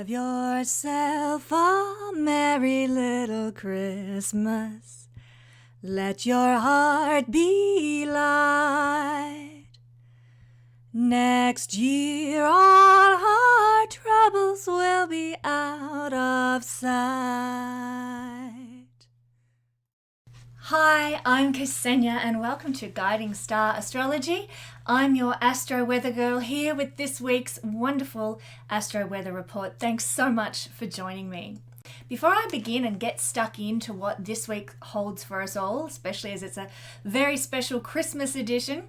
Have yourself a merry little Christmas. Let your heart be light. Next year all our troubles will be out of sight. Hi, I'm Kesenya and welcome to Guiding Star Astrology. I'm your Astro Weather Girl here with this week's wonderful Astro Weather Report. Thanks so much for joining me. Before I begin and get stuck into what this week holds for us all, especially as it's a very special Christmas edition,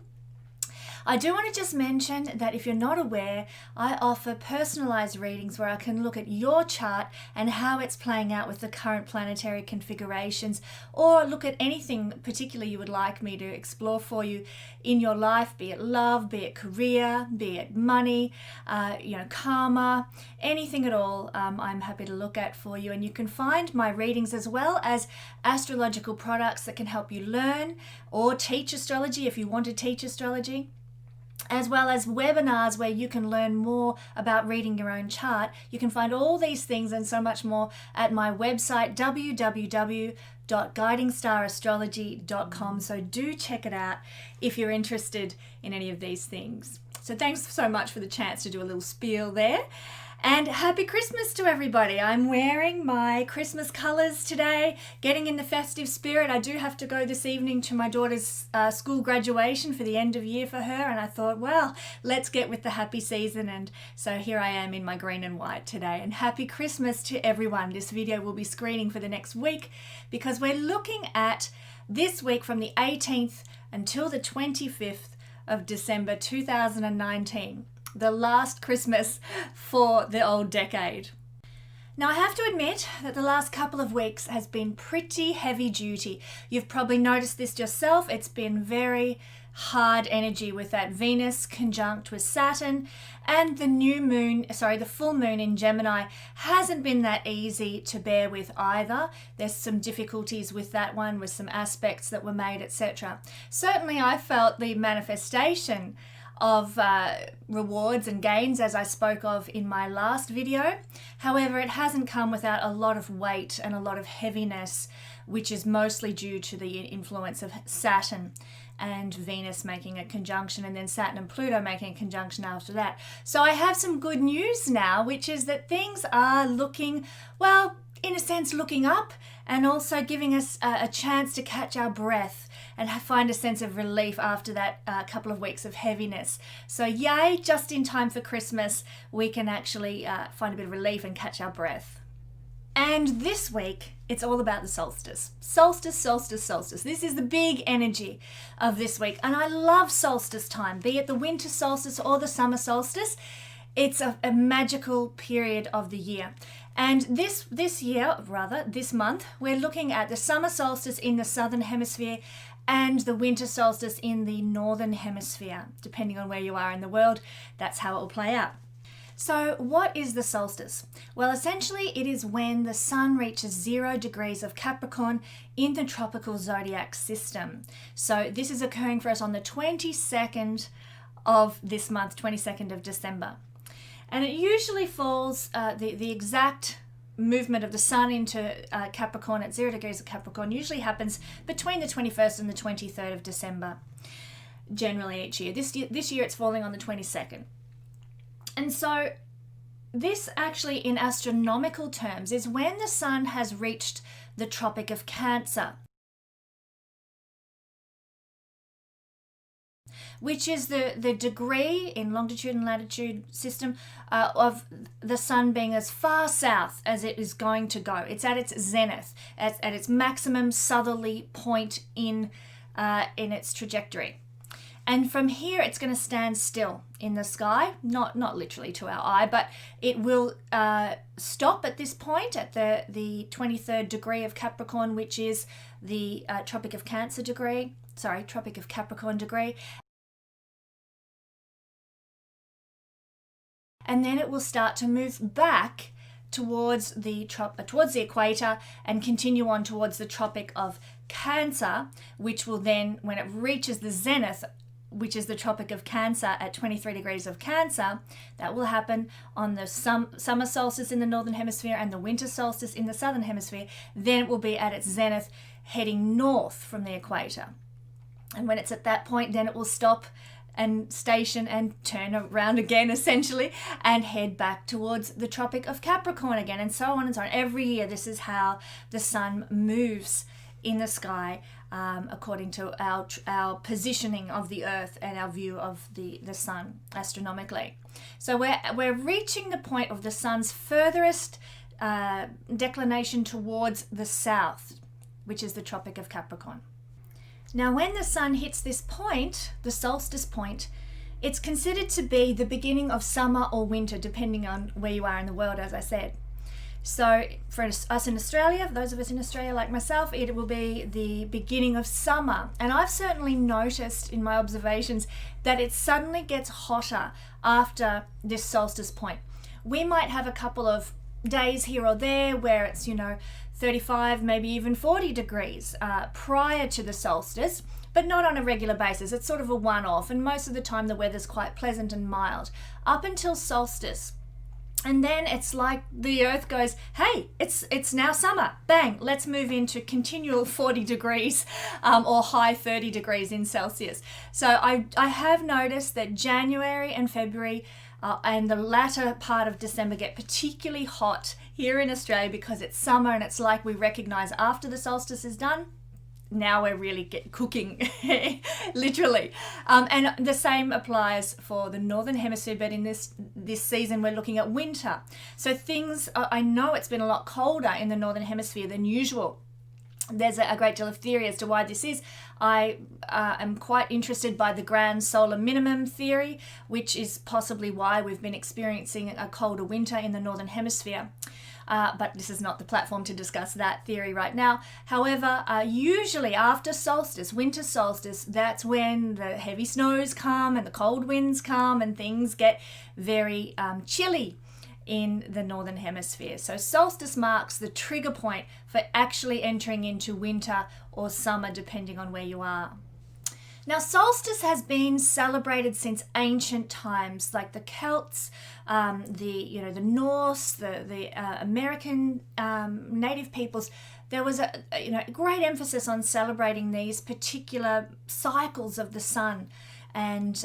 I do want to just mention that if you're not aware, I offer personalized readings where I can look at your chart and how it's playing out with the current planetary configurations, or look at anything particularly you would like me to explore for you in your life, be it love, be it career, be it money, karma, anything at all. I'm happy to look at for you, and you can find my readings as well as astrological products that can help you learn or teach astrology if you want to teach astrology, as well as webinars where you can learn more about reading your own chart. You can find all these things and so much more at my website, www.guidingstarrastrology.com. So do check it out if you're interested in any of these things. So thanks so much for the chance to do a little spiel there. And happy Christmas to everybody. I'm wearing my Christmas colours today, getting in the festive spirit. I do have to go this evening to my daughter's school graduation for the end of year for her, and I thought, well, let's get with the happy season. And so here I am in my green and white today. And happy Christmas to everyone. This video will be screening for the next week because we're looking at this week from the 18th until the 25th of December 2019. The last Christmas for the old decade. Now I have to admit that the last couple of weeks has been pretty heavy duty. You've probably noticed this yourself. It's been very hard energy with that Venus conjunct with Saturn, and the full moon in Gemini hasn't been that easy to bear with either. There's some difficulties with that one, with some aspects that were made, etc. Certainly I felt the manifestation of rewards and gains as I spoke of in my last video. However, it hasn't come without a lot of weight and a lot of heaviness, which is mostly due to the influence of Saturn and Venus making a conjunction, and then Saturn and Pluto making a conjunction after that. So I have some good news now, which is that things are looking, well, in a sense, looking up, and also giving us a chance to catch our breath and find a sense of relief after that couple of weeks of heaviness. So yay, just in time for Christmas, we can actually find a bit of relief and catch our breath. And this week, it's all about the solstice. Solstice, solstice, solstice. This is the big energy of this week. And I love solstice time, be it the winter solstice or the summer solstice. It's a magical period of the year. And this month, we're looking at the summer solstice in the southern hemisphere and the winter solstice in the northern hemisphere. Depending on where you are in the world, that's how it will play out. So what is the solstice? Well, essentially it is when the sun reaches 0 degrees of Capricorn in the tropical zodiac system. So this is occurring for us on the 22nd of this month, 22nd of December. And it usually falls, the exact movement of the sun into Capricorn at 0 degrees of Capricorn usually happens between the 21st and the 23rd of December, generally each year. This year it's falling on the 22nd. And so this actually in astronomical terms is when the sun has reached the Tropic of Cancer, which is the degree in longitude and latitude system of the sun being as far south as it is going to go. It's at its zenith, at its maximum southerly point in its trajectory. And from here, it's going to stand still in the sky, not literally to our eye, but it will stop at this point at the 23rd degree of Capricorn, which is the Tropic of Capricorn degree. And then it will start to move back towards the equator and continue on towards the Tropic of Cancer, which will then, when it reaches the zenith, which is the Tropic of Cancer at 23 degrees of Cancer. That will happen on the summer solstice in the Northern Hemisphere and the winter solstice in the Southern Hemisphere. Then it will be at its zenith, heading north from the equator. And when it's at that point, then it will stop and station and turn around again, essentially, and head back towards the Tropic of Capricorn again, and so on and so on. Every year, this is how the sun moves in the sky, according to our positioning of the Earth and our view of the sun astronomically. So we're reaching the point of the sun's furthest declination towards the south, which is the Tropic of Capricorn. Now, when the sun hits this point, the solstice point, it's considered to be the beginning of summer or winter, depending on where you are in the world, as I said. So for us in Australia, those of us in Australia like myself, it will be the beginning of summer. And I've certainly noticed in my observations that it suddenly gets hotter after this solstice point. We might have a couple of days here or there where it's, 35, maybe even 40 degrees prior to the solstice, but not on a regular basis. It's sort of a one-off, and most of the time the weather's quite pleasant and mild up until solstice. And then it's like the Earth goes, hey, it's now summer. Bang, let's move into continual 40 degrees or high 30 degrees in Celsius. So I have noticed that January and February and the latter part of December get particularly hot here in Australia because it's summer, and it's like we recognize after the solstice is done, now we're really cooking, literally. And the same applies for the Northern Hemisphere, but in this season we're looking at winter. So I know it's been a lot colder in the Northern Hemisphere than usual. There's a great deal of theory as to why this is. I am quite interested by the grand solar minimum theory, which is possibly why we've been experiencing a colder winter in the Northern Hemisphere. But this is not the platform to discuss that theory right now. However, usually after solstice, winter solstice, that's when the heavy snows come and the cold winds come and things get very chilly in the Northern Hemisphere. So solstice marks the trigger point for actually entering into winter or summer, depending on where you are. Now, solstice has been celebrated since ancient times, like the Celts, the Norse, the American native peoples. There was a great emphasis on celebrating these particular cycles of the sun. And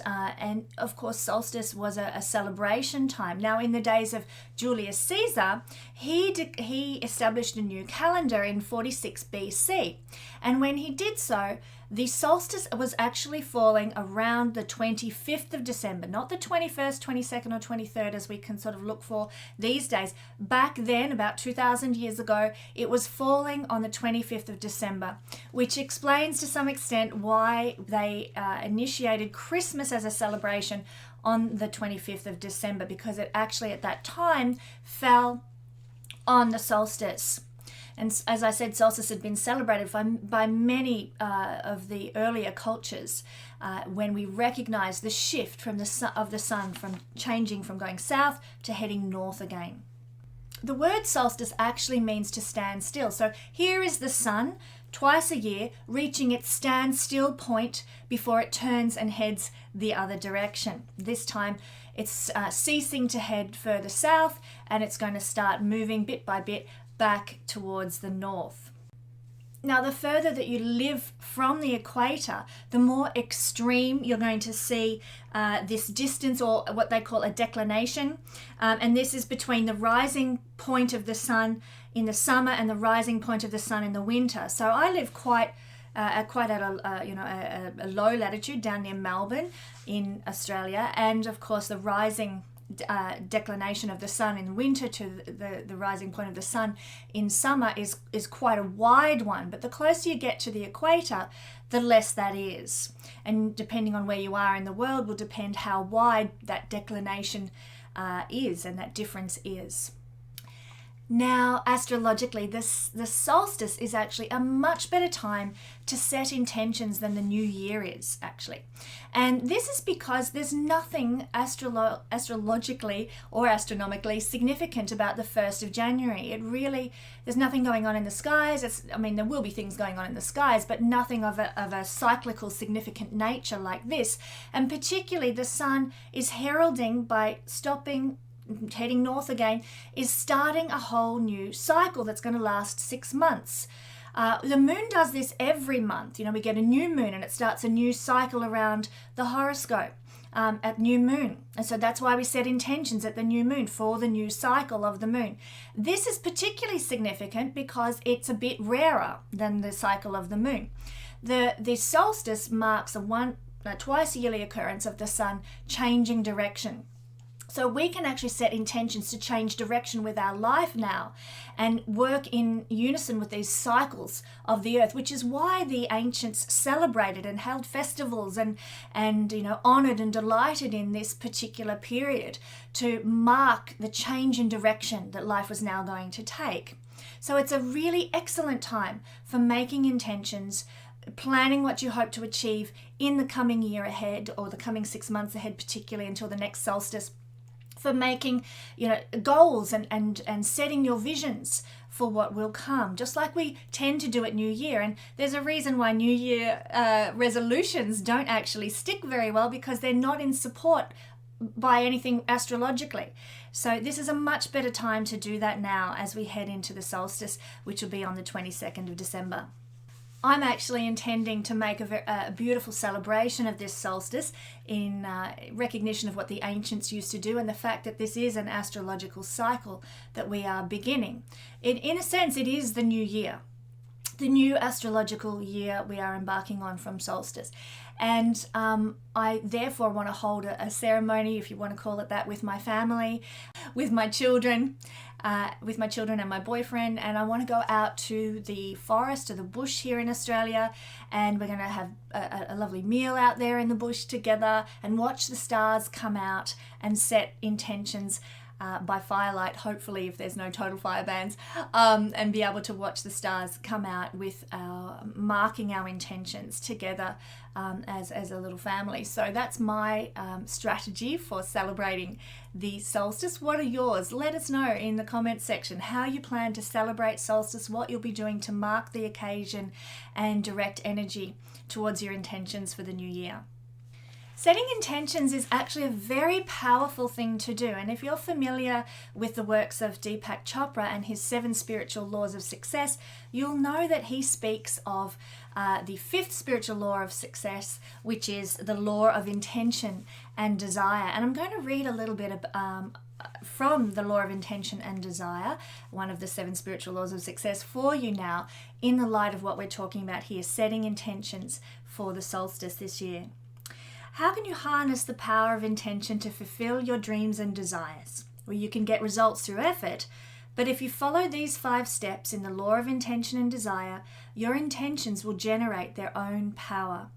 of course, solstice was a celebration time. Now, in the days of Julius Caesar, he established a new calendar in 46 BC. And when he did so, the solstice was actually falling around the 25th of December, not the 21st, 22nd, or 23rd, as we can sort of look for these days. Back then, about 2,000 years ago, it was falling on the 25th of December, which explains to some extent why they initiated Christmas as a celebration on the 25th of December, because it actually at that time fell on the solstice. And as I said, solstice had been celebrated by many of the earlier cultures when we recognize the shift of the sun from changing from going south to heading north again. The word solstice actually means to stand still. So here is the sun twice a year reaching its standstill point before it turns and heads the other direction. This time it's ceasing to head further south, and it's going to start moving bit by bit back towards the north. Now, the further that you live from the equator, the more extreme you're going to see this distance, or what they call a declination. And this is between the rising point of the sun in the summer and the rising point of the sun in the winter. So I live quite at a low latitude down near Melbourne in Australia, and of course the rising declination of the sun in winter to the rising point of the sun in summer is quite a wide one. But the closer you get to the equator, the less that is. And depending on where you are in the world will depend how wide that declination is and that difference is. Now, astrologically, the solstice is actually a much better time to set intentions than the new year is, actually. And this is because there's nothing astrologically or astronomically significant about the 1st of January. There's nothing going on in the skies. There will be things going on in the skies, but nothing of a cyclical significant nature like this. And particularly the sun is heralding by stopping, heading north again, is starting a whole new cycle that's going to last 6 months. The moon does this every month. We get a new moon and it starts a new cycle around the horoscope at new moon. And so that's why we set intentions at the new moon for the new cycle of the moon. This is particularly significant because it's a bit rarer than the cycle of the moon. The solstice marks a twice yearly occurrence of the sun changing direction. So we can actually set intentions to change direction with our life now and work in unison with these cycles of the earth, which is why the ancients celebrated and held festivals and honored and delighted in this particular period to mark the change in direction that life was now going to take. So it's a really excellent time for making intentions, planning what you hope to achieve in the coming year ahead, or the coming 6 months ahead, particularly until the next solstice, for making goals and setting your visions for what will come, just like we tend to do at New Year. And there's a reason why New Year resolutions don't actually stick very well, because they're not in support by anything astrologically. So this is a much better time to do that now as we head into the solstice, which will be on the 22nd of December. I'm actually intending to make a beautiful celebration of this solstice in recognition of what the ancients used to do and the fact that this is an astrological cycle that we are beginning. In a sense, it is the new year, the new astrological year we are embarking on from solstice. And I therefore want to hold a ceremony, if you want to call it that, with my family, with my children and my boyfriend. And I want to go out to the forest or the bush here in Australia, and we're going to have a lovely meal out there in the bush together and watch the stars come out and set intentions by firelight, hopefully, if there's no total fire bans, and be able to watch the stars come out with marking our intentions together as a little family. So that's my strategy for celebrating the solstice. What are yours? Let us know in the comments section how you plan to celebrate solstice, what you'll be doing to mark the occasion and direct energy towards your intentions for the new year. Setting intentions is actually a very powerful thing to do. And if you're familiar with the works of Deepak Chopra and his 7 spiritual laws of success, you'll know that he speaks of the 5th spiritual law of success, which is the law of intention and desire. And I'm going to read a little bit from the law of intention and desire, one of the 7 spiritual laws of success, for you now, in the light of what we're talking about here, setting intentions for the solstice this year. How can you harness the power of intention to fulfill your dreams and desires? Well, you can get results through effort, but if you follow these 5 steps in the law of intention and desire, your intentions will generate their own power.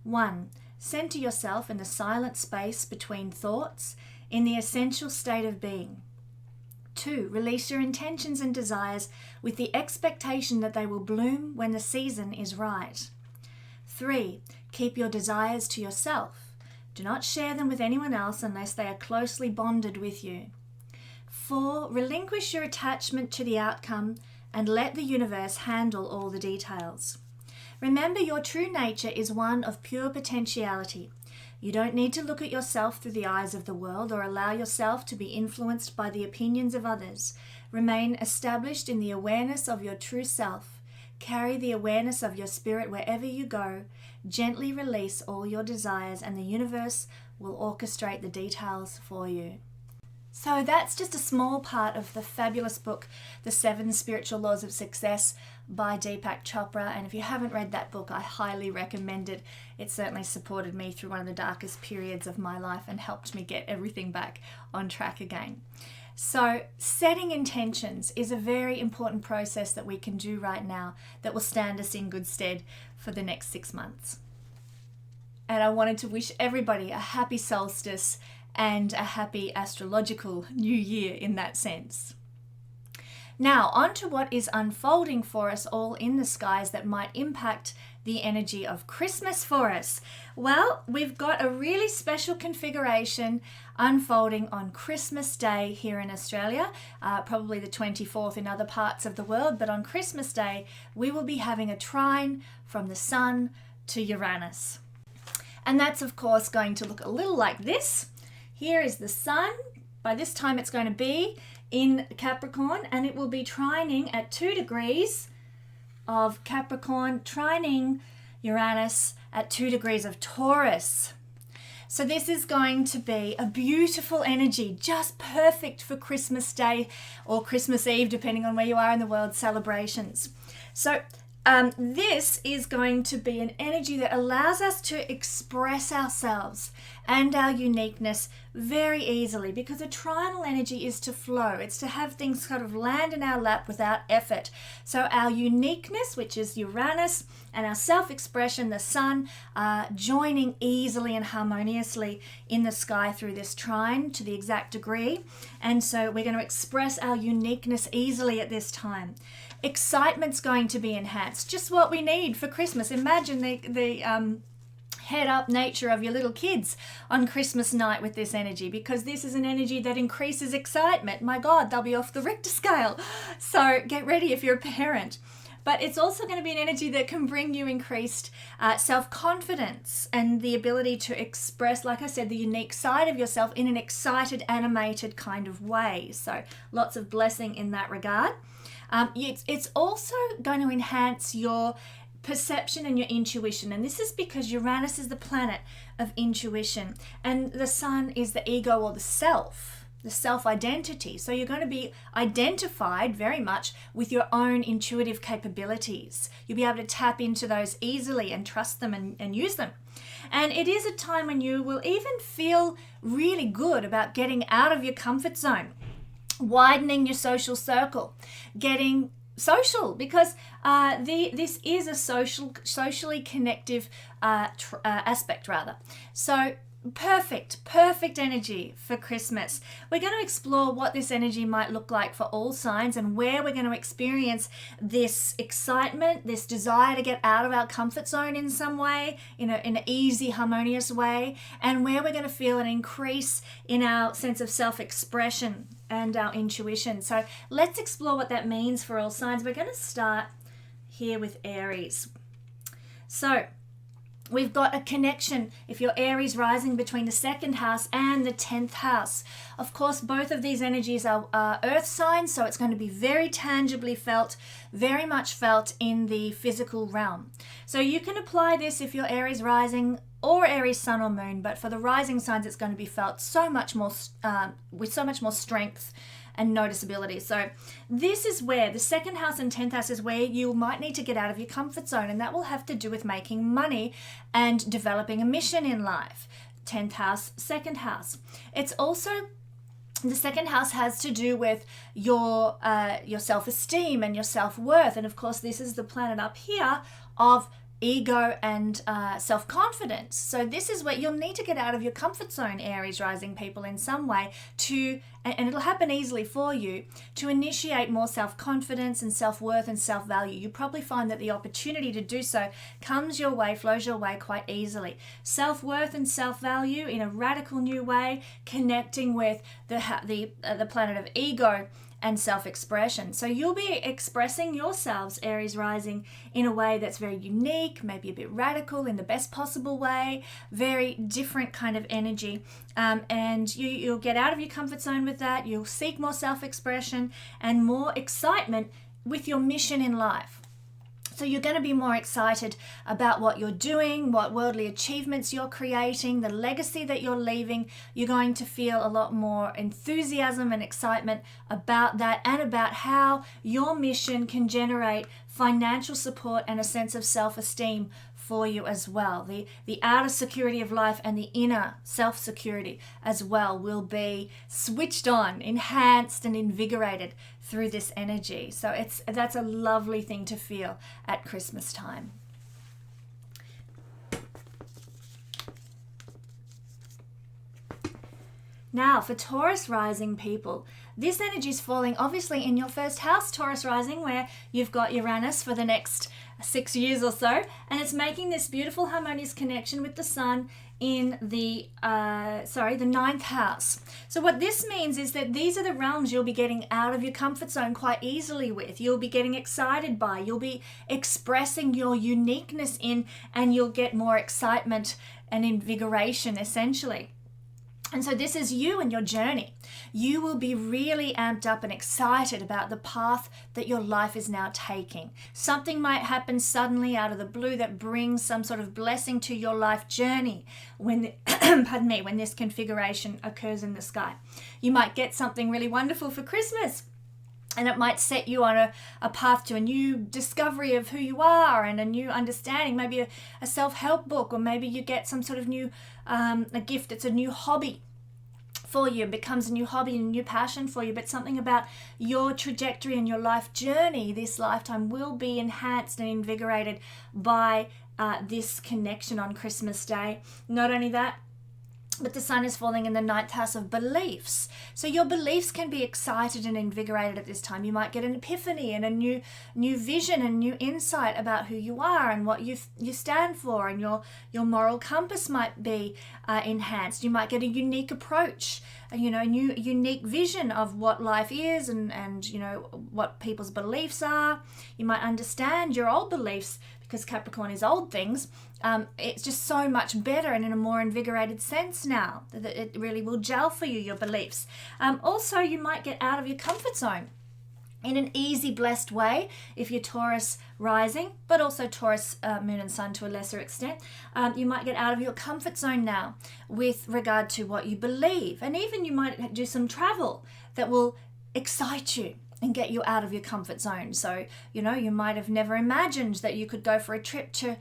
1. Center yourself in the silent space between thoughts, in the essential state of being. 2. Release your intentions and desires with the expectation that they will bloom when the season is right. 3. Keep your desires to yourself. Do not share them with anyone else unless they are closely bonded with you. 4. Relinquish your attachment to the outcome and let the universe handle all the details. Remember, your true nature is one of pure potentiality. You don't need to look at yourself through the eyes of the world or allow yourself to be influenced by the opinions of others. Remain established in the awareness of your true self. Carry the awareness of your spirit wherever you go. Gently release all your desires and the universe will orchestrate the details for you. So that's just a small part of the fabulous book, The 7 Spiritual Laws of Success by Deepak Chopra. And if you haven't read that book, I highly recommend it. It certainly supported me through one of the darkest periods of my life and helped me get everything back on track again. So setting intentions is a very important process that we can do right now that will stand us in good stead for the next 6 months. And I wanted to wish everybody a happy solstice and a happy astrological new year in that sense. Now, on to what is unfolding for us all in the skies that might impact the energy of Christmas for us. Well, we've got a really special configuration unfolding on Christmas Day here in Australia, probably the 24th in other parts of the world, but on Christmas Day, we will be having a trine from the Sun to Uranus. And that's, of course, going to look a little like this. Here is the Sun. By this time, it's going to be in Capricorn, and it will be trining at 2 degrees of Capricorn, trining Uranus at 2 degrees of Taurus. So this is going to be a beautiful energy, just perfect for Christmas Day or Christmas Eve, depending on where you are in the world celebrations. So this is going to be an energy that allows us to express ourselves and our uniqueness very easily, because a trinal energy is to flow. It's to have things kind of land in our lap without effort. So our uniqueness, which is Uranus, and our self-expression, the Sun, are joining easily and harmoniously in the sky through this trine to the exact degree. And so we're going to express our uniqueness easily at this time. Excitement's going to be enhanced, just what we need for Christmas. Imagine the head up nature of your little kids on Christmas night with this energy, because this is an energy that increases excitement. My God, they'll be off the Richter scale. So get ready if you're a parent. But it's also going to be an energy that can bring you increased self-confidence and the ability to express, like I said, the unique side of yourself in an excited, animated kind of way. So lots of blessing in that regard. It's also going to enhance your perception and your intuition. And this is because Uranus is the planet of intuition, and the Sun is the ego or the self-identity. So you're going to be identified very much with your own intuitive capabilities. You'll be able to tap into those easily and trust them and use them. And it is a time when you will even feel really good about getting out of your comfort zone, widening your social circle, getting social, because this is a socially connective aspect rather. So perfect energy for Christmas. We're going to explore what this energy might look like for all signs, and where we're going to experience this excitement, this desire to get out of our comfort zone in some way, in an easy, harmonious way, and where we're going to feel an increase in our sense of self-expression and our intuition. So let's explore what that means for all signs. We're going to start here with Aries. So we've got a connection, if you're Aries rising, between the 2nd house and the 10th house. Of course, both of these energies are earth signs, so it's going to be very tangibly felt, very much felt in the physical realm. So you can apply this if you're Aries rising or Aries sun or moon, but for the rising signs, it's going to be felt so much more with so much more strength and noticeability. So this is where the 2nd house and 10th house is where you might need to get out of your comfort zone, and that will have to do with making money and developing a mission in life. 10th house, 2nd house. It's also, the 2nd house has to do with your self-esteem and your self-worth, and of course this is the planet up here of ego and self-confidence. So this is where you'll need to get out of your comfort zone, Aries rising people, in some way and it'll happen easily for you, to initiate more self-confidence and self-worth and self-value. You probably find that the opportunity to do so comes your way, flows your way quite easily. Self-worth and self-value in a radical new way, connecting with the planet of ego and self-expression. So you'll be expressing yourselves, Aries rising, in a way that's very unique, maybe a bit radical in the best possible way, very different kind of energy. And you'll get out of your comfort zone with that. You'll seek more self-expression and more excitement with your mission in life. So you're going to be more excited about what you're doing, what worldly achievements you're creating, the legacy that you're leaving. You're going to feel a lot more enthusiasm and excitement about that, and about how your mission can generate financial support and a sense of self-esteem for you as well. The outer security of life and the inner self-security as well will be switched on, enhanced and invigorated through this energy. So that's a lovely thing to feel at Christmas time. Now, for Taurus rising people, this energy is falling obviously in your first house, Taurus rising, where you've got Uranus for the next 6 years or so, and it's making this beautiful harmonious connection with the sun in the ninth house. So what this means is that these are the realms you'll be getting out of your comfort zone quite easily with. You'll be getting excited by, you'll be expressing your uniqueness in, and you'll get more excitement and invigoration essentially. And so this is you and your journey. You will be really amped up and excited about the path that your life is now taking. Something might happen suddenly out of the blue that brings some sort of blessing to your life journey when, when this configuration occurs in the sky. You might get something really wonderful for Christmas, and it might set you on a path to a new discovery of who you are and a new understanding, maybe a self-help book, or maybe you get some sort of new, a gift. It's a new hobby for you, becomes a new hobby and a new passion for you, but something about your trajectory and your life journey this lifetime will be enhanced and invigorated by this connection on Christmas Day. Not only that, but the sun is falling in the ninth house of beliefs. So your beliefs can be excited and invigorated at this time. You might get an epiphany and a new vision and new insight about who you are and what you stand for, and your moral compass might be enhanced. You might get a unique approach, a new unique vision of what life is and what people's beliefs are. You might understand your old beliefs, because Capricorn is old things. It's just so much better and in a more invigorated sense now that it really will gel for you, your beliefs. Also, you might get out of your comfort zone in an easy, blessed way if you're Taurus rising, but also Taurus moon and sun to a lesser extent. You might get out of your comfort zone now with regard to what you believe, and even you might do some travel that will excite you and get you out of your comfort zone. So, you might have never imagined that you could go for a trip to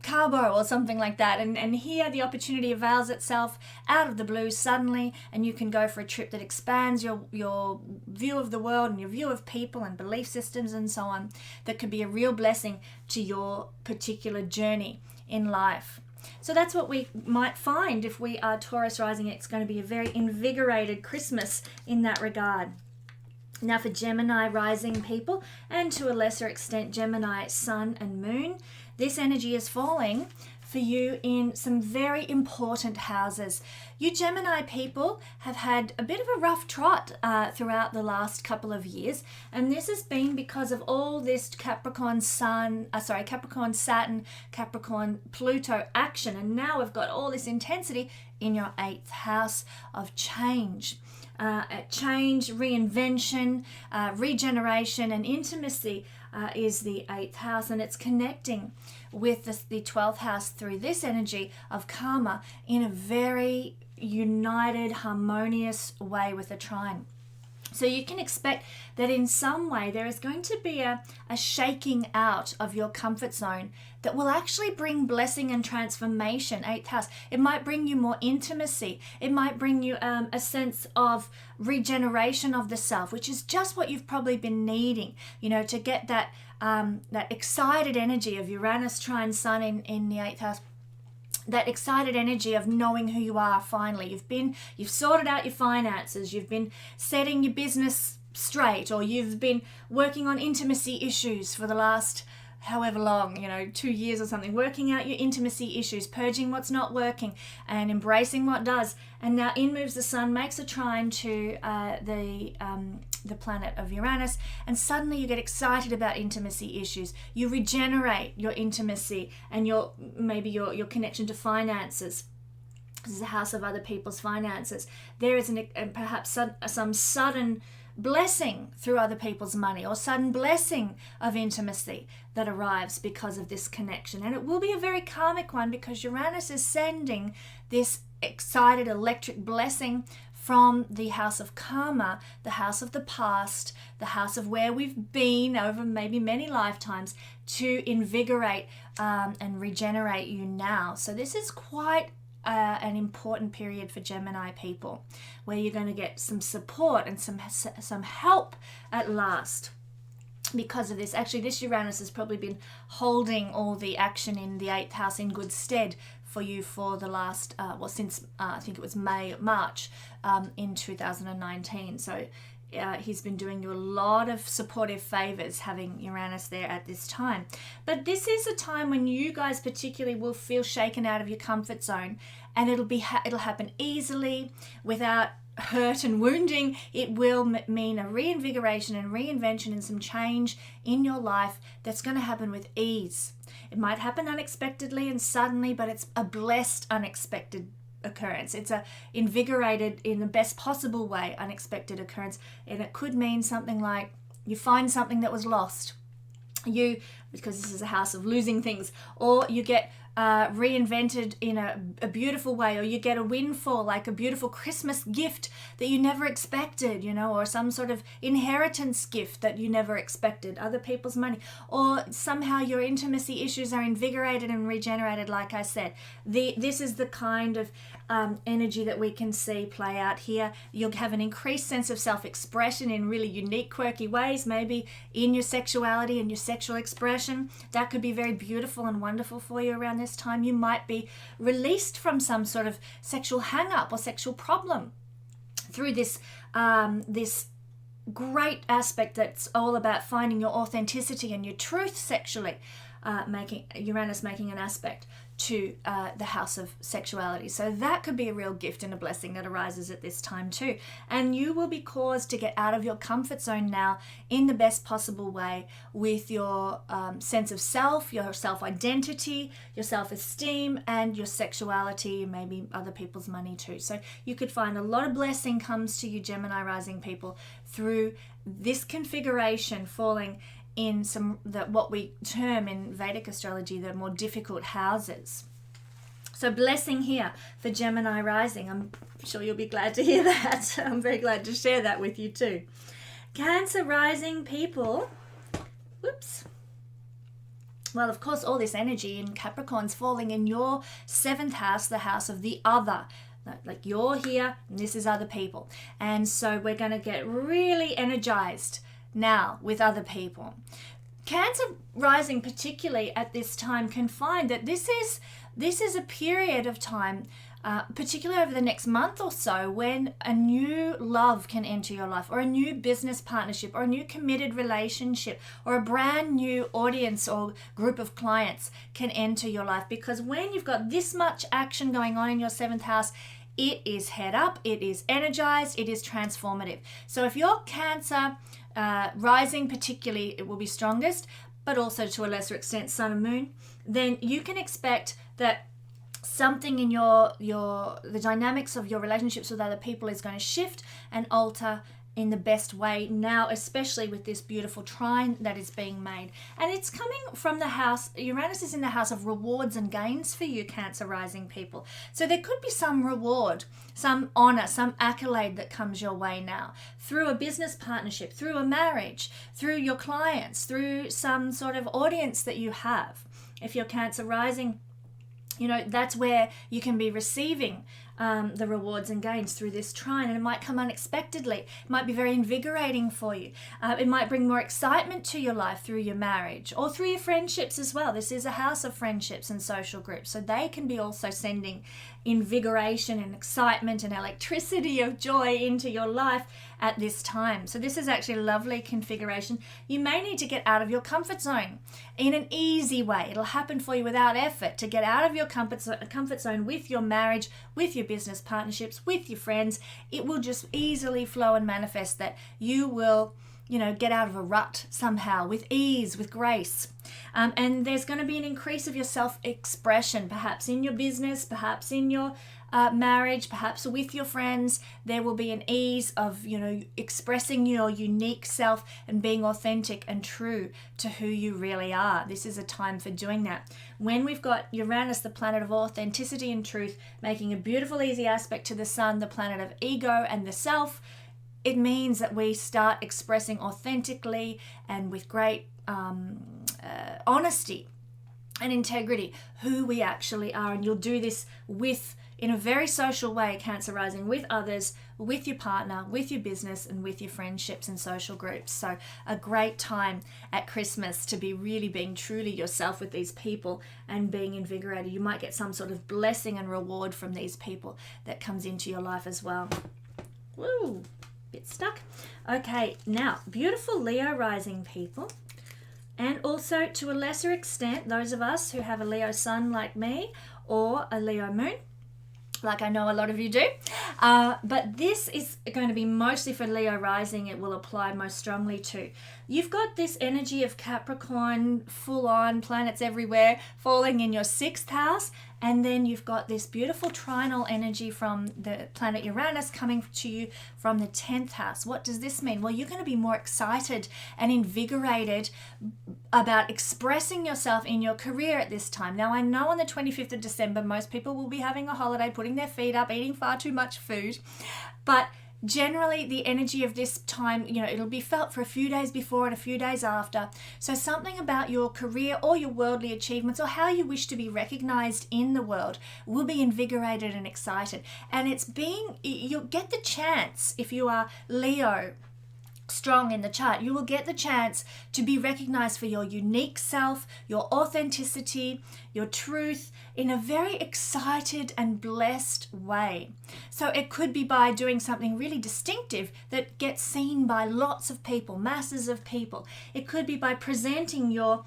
Cabo or something like that, and here the opportunity avails itself out of the blue suddenly, and you can go for a trip that expands your view of the world and your view of people and belief systems and so on. That could be a real blessing to your particular journey in life. So that's what we might find if we are Taurus rising. It's going to be a very invigorated Christmas in that regard. Now for Gemini rising people, and to a lesser extent Gemini sun and moon, this energy is falling for you in some very important houses. You Gemini people have had a bit of a rough trot throughout the last couple of years, and this has been because of all this Capricorn Saturn, Capricorn Pluto action, and now we've got all this intensity in your 8th house of change. Change, reinvention, regeneration, and intimacy is the 8th house, and it's connecting with the 12th house through this energy of karma in a very united, harmonious way with a trine. So you can expect that in some way there is going to be a shaking out of your comfort zone that will actually bring blessing and transformation. 8th house. It might bring you more intimacy. It might bring you a sense of regeneration of the self, which is just what you've probably been needing, to get that excited energy of Uranus, Trine, Sun in the 8th house. That excited energy of knowing who you are finally. You've sorted out your finances, you've been setting your business straight, or you've been working on intimacy issues for the last however long, 2 years or something, working out your intimacy issues, purging what's not working and embracing what does. And now in moves the sun, makes a trine to the planet of Uranus, and suddenly you get excited about intimacy issues. You regenerate your intimacy and your connection to finances. This is a house of other people's finances. There is perhaps some sudden blessing through other people's money, or sudden blessing of intimacy that arrives because of this connection. And it will be a very karmic one, because Uranus is sending this excited electric blessing from the house of karma, the house of the past, the house of where we've been over maybe many lifetimes, to invigorate and regenerate you now. So this is quite an important period for Gemini people, where you're going to get some support and some help at last because of this. Actually, this Uranus has probably been holding all the action in the 8th house in good stead for you for the last, since I think it was March in 2019. So he's been doing you a lot of supportive favors having Uranus there at this time. But this is a time when you guys particularly will feel shaken out of your comfort zone, and it'll happen easily without hurt and wounding. It will mean a reinvigoration and reinvention and some change in your life that's going to happen with ease. It might happen unexpectedly and suddenly, but it's a blessed unexpected occurrence. It's a invigorated, in the best possible way, unexpected occurrence. And it could mean something like you find something that was lost, because this is a house of losing things, or you get reinvented in a beautiful way, or you get a windfall, like a beautiful Christmas gift that you never expected, or some sort of inheritance gift that you never expected, other people's money, or somehow your intimacy issues are invigorated and regenerated. Like I said, this is the kind of energy that we can see play out here. You'll have an increased sense of self-expression in really unique, quirky ways, maybe in your sexuality and your sexual expression. That could be very beautiful and wonderful for you around this time. You might be released from some sort of sexual hang-up or sexual problem through this great aspect that's all about finding your authenticity and your truth sexually, Uranus making an aspect to the house of sexuality. So that could be a real gift and a blessing that arises at this time too. And you will be caused to get out of your comfort zone now in the best possible way with your sense of self, your self-identity, your self-esteem, and your sexuality, maybe other people's money too. So you could find a lot of blessing comes to you, Gemini rising people, through this configuration falling in what we term in Vedic astrology the more difficult houses. So blessing here for Gemini rising. I'm sure you'll be glad to hear that. I'm very glad to share that with you too. Cancer rising people. Whoops. Well, of course, all this energy in Capricorn's falling in your 7th house, the house of the other. Like you're here and this is other people. And so we're going to get really energized now with other people. Cancer rising particularly at this time can find that this is a period of time, particularly over the next month or so, when a new love can enter your life, or a new business partnership, or a new committed relationship, or a brand new audience or group of clients can enter your life. Because when you've got this much action going on in your 7th house, it is head up, it is energized, it is transformative. So if you're Cancer rising particularly, it will be strongest, but also to a lesser extent Sun and Moon, then you can expect that something in the dynamics of your relationships with other people is going to shift and alter in the best way now, especially with this beautiful trine that is being made. And it's coming from the house, Uranus is in the house of rewards and gains for you, Cancer rising people. So there could be some reward, some honor, some accolade that comes your way now through a business partnership, through a marriage, through your clients, through some sort of audience that you have. If you're Cancer rising, that's where you can be receiving the rewards and gains through this trine, and it might come unexpectedly. It might be very invigorating for you. It might bring more excitement to your life through your marriage or through your friendships as well. This is a house of friendships and social groups, so they can be also sending invigoration and excitement and electricity of joy into your life at this time. So this is actually a lovely configuration. You may need to get out of your comfort zone in an easy way. It'll happen for you without effort to get out of your comfort zone with your marriage, with your business partnerships, with your friends. It will just easily flow and manifest that you will get out of a rut somehow with ease, with grace. And there's going to be an increase of your self-expression, perhaps in your business, perhaps in your marriage, perhaps with your friends. There will be an ease of, expressing your unique self and being authentic and true to who you really are. This is a time for doing that. When we've got Uranus, the planet of authenticity and truth, making a beautiful, easy aspect to the Sun, the planet of ego and the self, it means that we start expressing authentically and with great honesty and integrity who we actually are. And you'll do this in a very social way, Cancer rising, with others, with your partner, with your business, and with your friendships and social groups. So a great time at Christmas to be really being truly yourself with these people and being invigorated. You might get some sort of blessing and reward from these people that comes into your life as well. Woo! bit stuck. Okay, now, beautiful Leo rising people, and also to a lesser extent, those of us who have a Leo sun like me or a Leo moon, like I know a lot of you do. But this is going to be mostly for Leo rising. It will apply most strongly to. You've got this energy of Capricorn, full on, planets everywhere, falling in your 6th house. And then you've got this beautiful trinal energy from the planet Uranus coming to you from the 10th house. What does this mean? Well, you're going to be more excited and invigorated about expressing yourself in your career at this time. Now, I know on the 25th of December, most people will be having a holiday, putting their feet up, eating far too much food. But generally, the energy of this time, it'll be felt for a few days before and a few days after. So something about your career or your worldly achievements or how you wish to be recognized in the world will be invigorated and excited. And you'll get the chance, if you are Leo strong in the chart, you will get the chance to be recognized for your unique self, your authenticity, your truth in a very excited and blessed way. So it could be by doing something really distinctive that gets seen by lots of people, masses of people. It could be by presenting your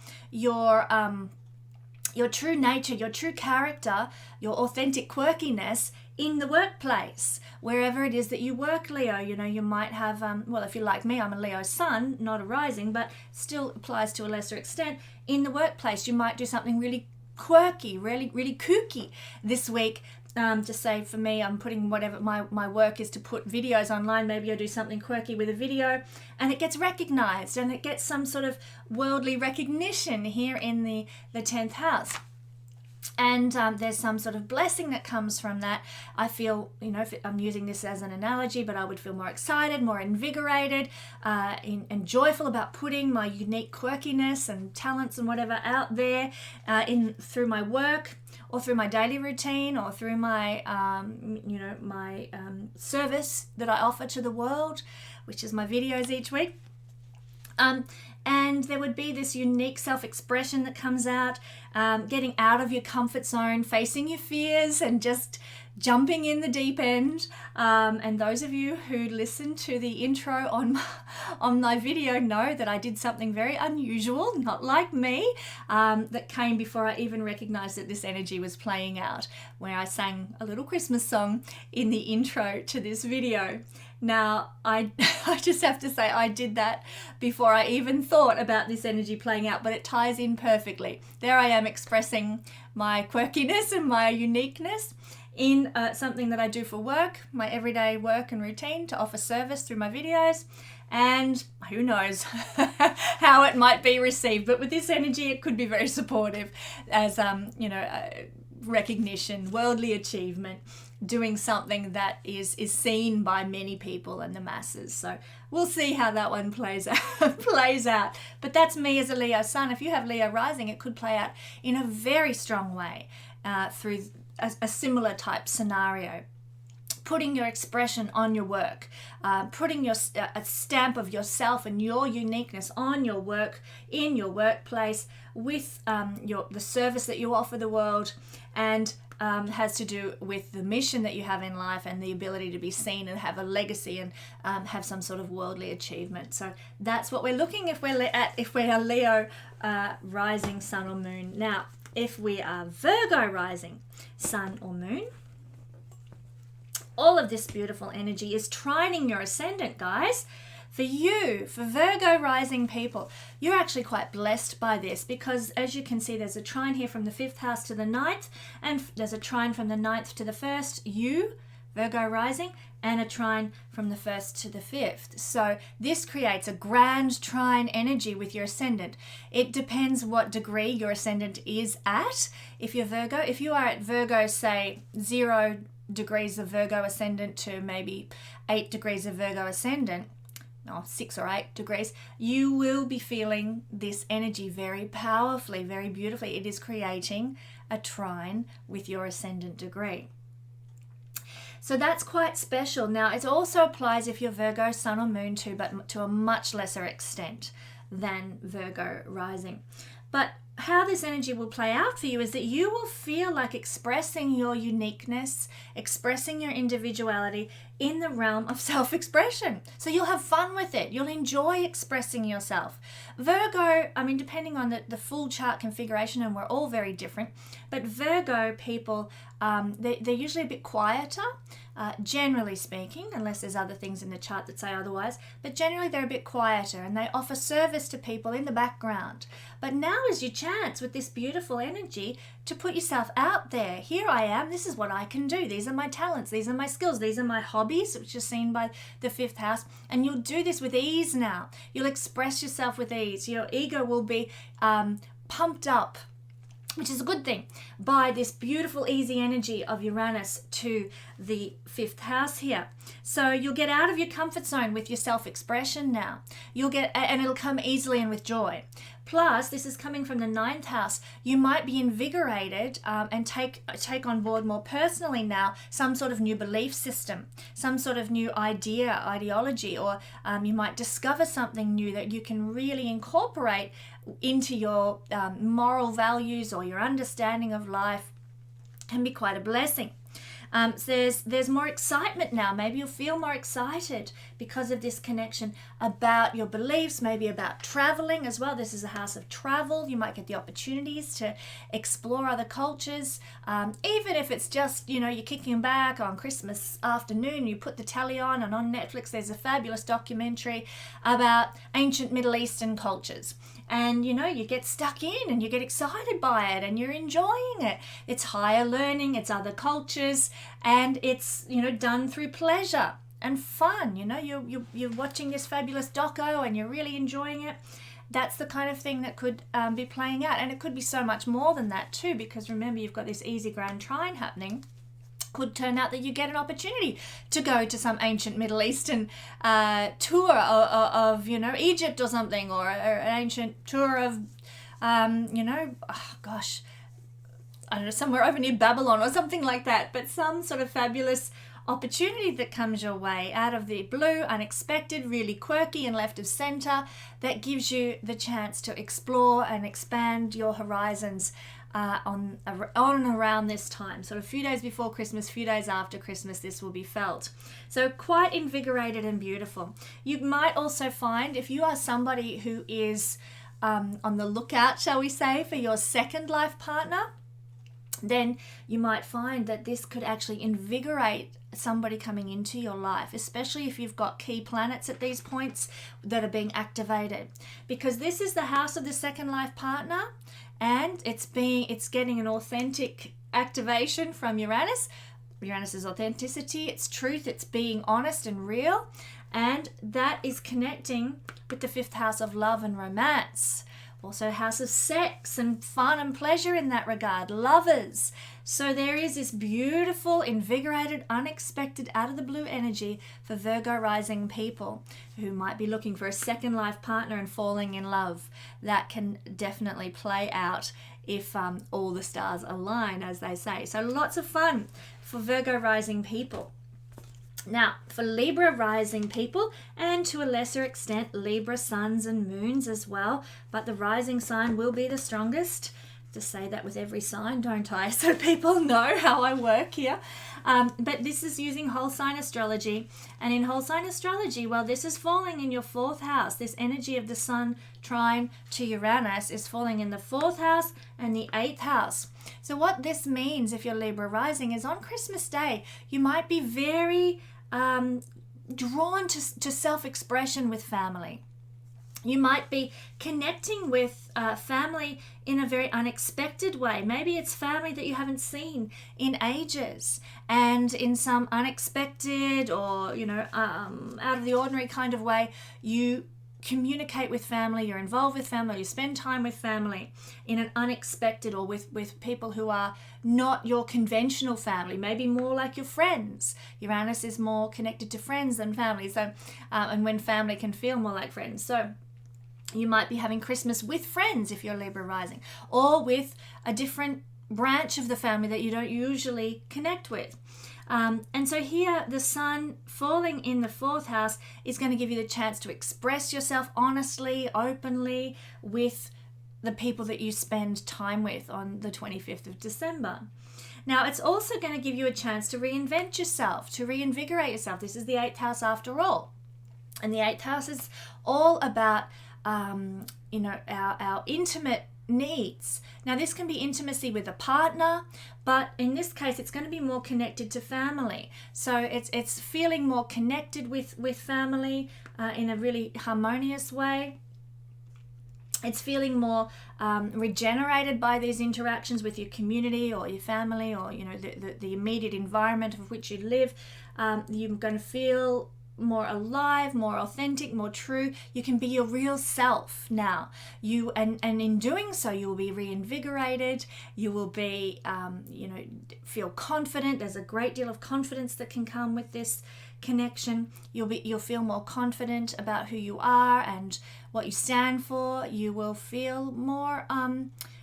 true nature, your true character, your authentic quirkiness in the workplace, wherever it is that you work, Leo. You might have, if you're like me, I'm a Leo sun, not a rising, but still applies to a lesser extent. In the workplace, you might do something really quirky, really, really kooky this week. Just say for me, I'm putting whatever my work is to put videos online. Maybe I'll do something quirky with a video and it gets recognized and it gets some sort of worldly recognition here in the 10th house. And there's some sort of blessing that comes from that. I feel, if I'm using this as an analogy, but I would feel more excited, more invigorated, and joyful about putting my unique quirkiness and talents and whatever out there through my work or through my daily routine or through my, my service that I offer to the world, which is my videos each week. And there would be this unique self-expression that comes out, getting out of your comfort zone, facing your fears and just jumping in the deep end. And those of you who listened to the intro on my video know that I did something very unusual, not like me, that came before I even recognized that this energy was playing out, where I sang a little Christmas song in the intro to this video. Now, I just have to say I did that before I even thought about this energy playing out, but it ties in perfectly. There I am expressing my quirkiness and my uniqueness in something that I do for work, my everyday work and routine to offer service through my videos. And who knows how it might be received. But with this energy, it could be very supportive as, recognition, worldly achievement, doing something that is seen by many people and the masses. So we'll see how that one plays out. But that's me as a Leo sun. If you have Leo rising, it could play out in a very strong way through a similar type scenario. Putting your expression on your work, putting a stamp of yourself and your uniqueness on your work, in your workplace, with the service that you offer the world, and has to do with the mission that you have in life and the ability to be seen and have a legacy and have some sort of worldly achievement. So that's what we're looking if we're Leo rising, sun or moon. Now, if we are Virgo rising, sun or moon, all of this beautiful energy is trining your ascendant, guys. For you, for Virgo rising people, you're actually quite blessed by this because, as you can see, there's a trine here from the 5th house to the 9th, and there's a trine from the 9th to the 1st, you, Virgo rising, and a trine from the 1st to the 5th. So this creates a grand trine energy with your ascendant. It depends what degree your ascendant is at. If you're Virgo, if you are at Virgo, say 0 degrees of Virgo ascendant to maybe 8 degrees of Virgo ascendant, or 6 or 8 degrees, you will be feeling this energy very powerfully, very beautifully. It is creating a trine with your ascendant degree. So that's quite special. Now, it also applies if you're Virgo sun or moon too, but to a much lesser extent than Virgo rising. But how this energy will play out for you is that you will feel like expressing your uniqueness, expressing your individuality in the realm of self-expression. So you'll have fun with it. You'll enjoy expressing yourself. Virgo, I mean, depending on the full chart configuration, and we're all very different, but Virgo people, they're usually a bit quieter, generally speaking, unless there's other things in the chart that say otherwise, but generally they're a bit quieter and they offer service to people in the background. But now is your chance with this beautiful energy to put yourself out there. Here I am, this is what I can do. These are my talents, these are my skills, these are my hobbies, which are seen by the 5th house, and you'll do this with ease now. You'll express yourself with ease. Your ego will be pumped up, which is a good thing, by this beautiful easy energy of Uranus to the 5th house here. So you'll get out of your comfort zone with your self-expression now. And it'll come easily and with joy. Plus, this is coming from the 9th house. You might be invigorated and take on board more personally now some sort of new belief system, some sort of new ideology, or you might discover something new that you can really incorporate into your moral values or your understanding of life. Can be quite a blessing. So there's more excitement now. Maybe you'll feel more excited because of this connection about your beliefs, maybe about traveling as well. This is a house of travel. You might get the opportunities to explore other cultures. Even if it's just, you're kicking back on Christmas afternoon, you put the telly on, and on Netflix there's a fabulous documentary about ancient Middle Eastern cultures. And you get stuck in and you get excited by it and you're enjoying it. It's higher learning, it's other cultures, and it's done through pleasure and fun. You're watching this fabulous doco and you're really enjoying it. That's the kind of thing that could be playing out, and it could be so much more than that too, because remember, you've got this easy grand trine happening. Could turn out that you get an opportunity to go to some ancient Middle Eastern tour of Egypt or something, or an ancient tour of I don't know, somewhere over near Babylon or something like that. But some sort of fabulous opportunity that comes your way out of the blue, unexpected, really quirky and left of center, that gives you the chance to explore and expand your horizons on and around this time. Sort of a few days before Christmas, few days after Christmas, this will be felt. So quite invigorated and beautiful. You might also find, if you are somebody who is on the lookout, shall we say, for your second life partner, then you might find that this could actually invigorate somebody coming into your life, especially if you've got key planets at these points that are being activated, because this is the house of the second life partner, and it's getting an authentic activation from Uranus. Uranus's authenticity, its truth, it's being honest and real, and that is connecting with the 5th house of love and romance. Also house of sex and fun and pleasure in that regard, lovers. So there is this beautiful, invigorated, unexpected, out of the blue energy for Virgo rising people who might be looking for a second life partner and falling in love. That can definitely play out if all the stars align, as they say. So lots of fun for Virgo rising people. Now, for Libra rising people, and to a lesser extent Libra suns and moons as well, but the rising sign will be the strongest. To say that with every sign, don't I? So people know how I work here. But this is using whole sign astrology. And in whole sign astrology, well, this is falling in your 4th house. This energy of the sun trine to Uranus is falling in the 4th house and the 8th house. So what this means, if you're Libra rising, is on Christmas Day, you might be very drawn to self-expression with family. You might be connecting with family in a very unexpected way. Maybe it's family that you haven't seen in ages, and in some unexpected or out of the ordinary kind of way, you communicate with family, you're involved with family, you spend time with family in an unexpected, or with people who are not your conventional family, maybe more like your friends. Uranus is more connected to friends than family, so and when family can feel more like friends. So you might be having Christmas with friends if you're Libra rising, or with a different branch of the family that you don't usually connect with. And so here, the sun falling in the 4th house is going to give you the chance to express yourself honestly, openly with the people that you spend time with on the 25th of December. Now, it's also going to give you a chance to reinvent yourself, to reinvigorate yourself. This is the 8th house after all. And the 8th house is all about, our intimate needs. Now, this can be intimacy with a partner, but in this case, it's going to be more connected to family. So it's feeling more connected with family in a really harmonious way. It's feeling more regenerated by these interactions with your community or your family, or the immediate environment of which you live. You're going to feel more alive, more authentic, more true. You can be your real self now. And in doing so, you will be reinvigorated. You will be, feel confident. There's a great deal of confidence that can come with this connection. You'll feel more confident about who you are and what you stand for. You will feel more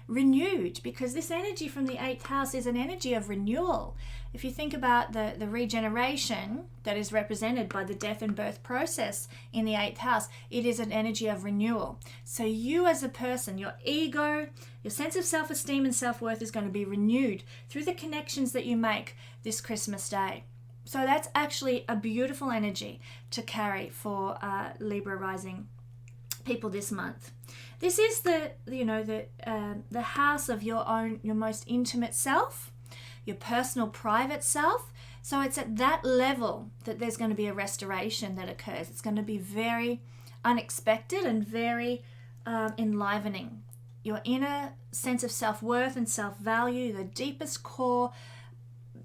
renewed, because this energy from the 8th house is an energy of renewal. If you think about the regeneration that is represented by the death and birth process in the 8th house, it is an energy of renewal. So you as a person, your ego, your sense of self-esteem and self-worth is going to be renewed through the connections that you make this Christmas day. So that's actually a beautiful energy to carry for Libra rising people this month. This is the house of your most intimate self, your personal private self. So it's at that level that there's going to be a restoration that occurs. It's going to be very unexpected and very enlivening. Your inner sense of self-worth and self-value, the deepest core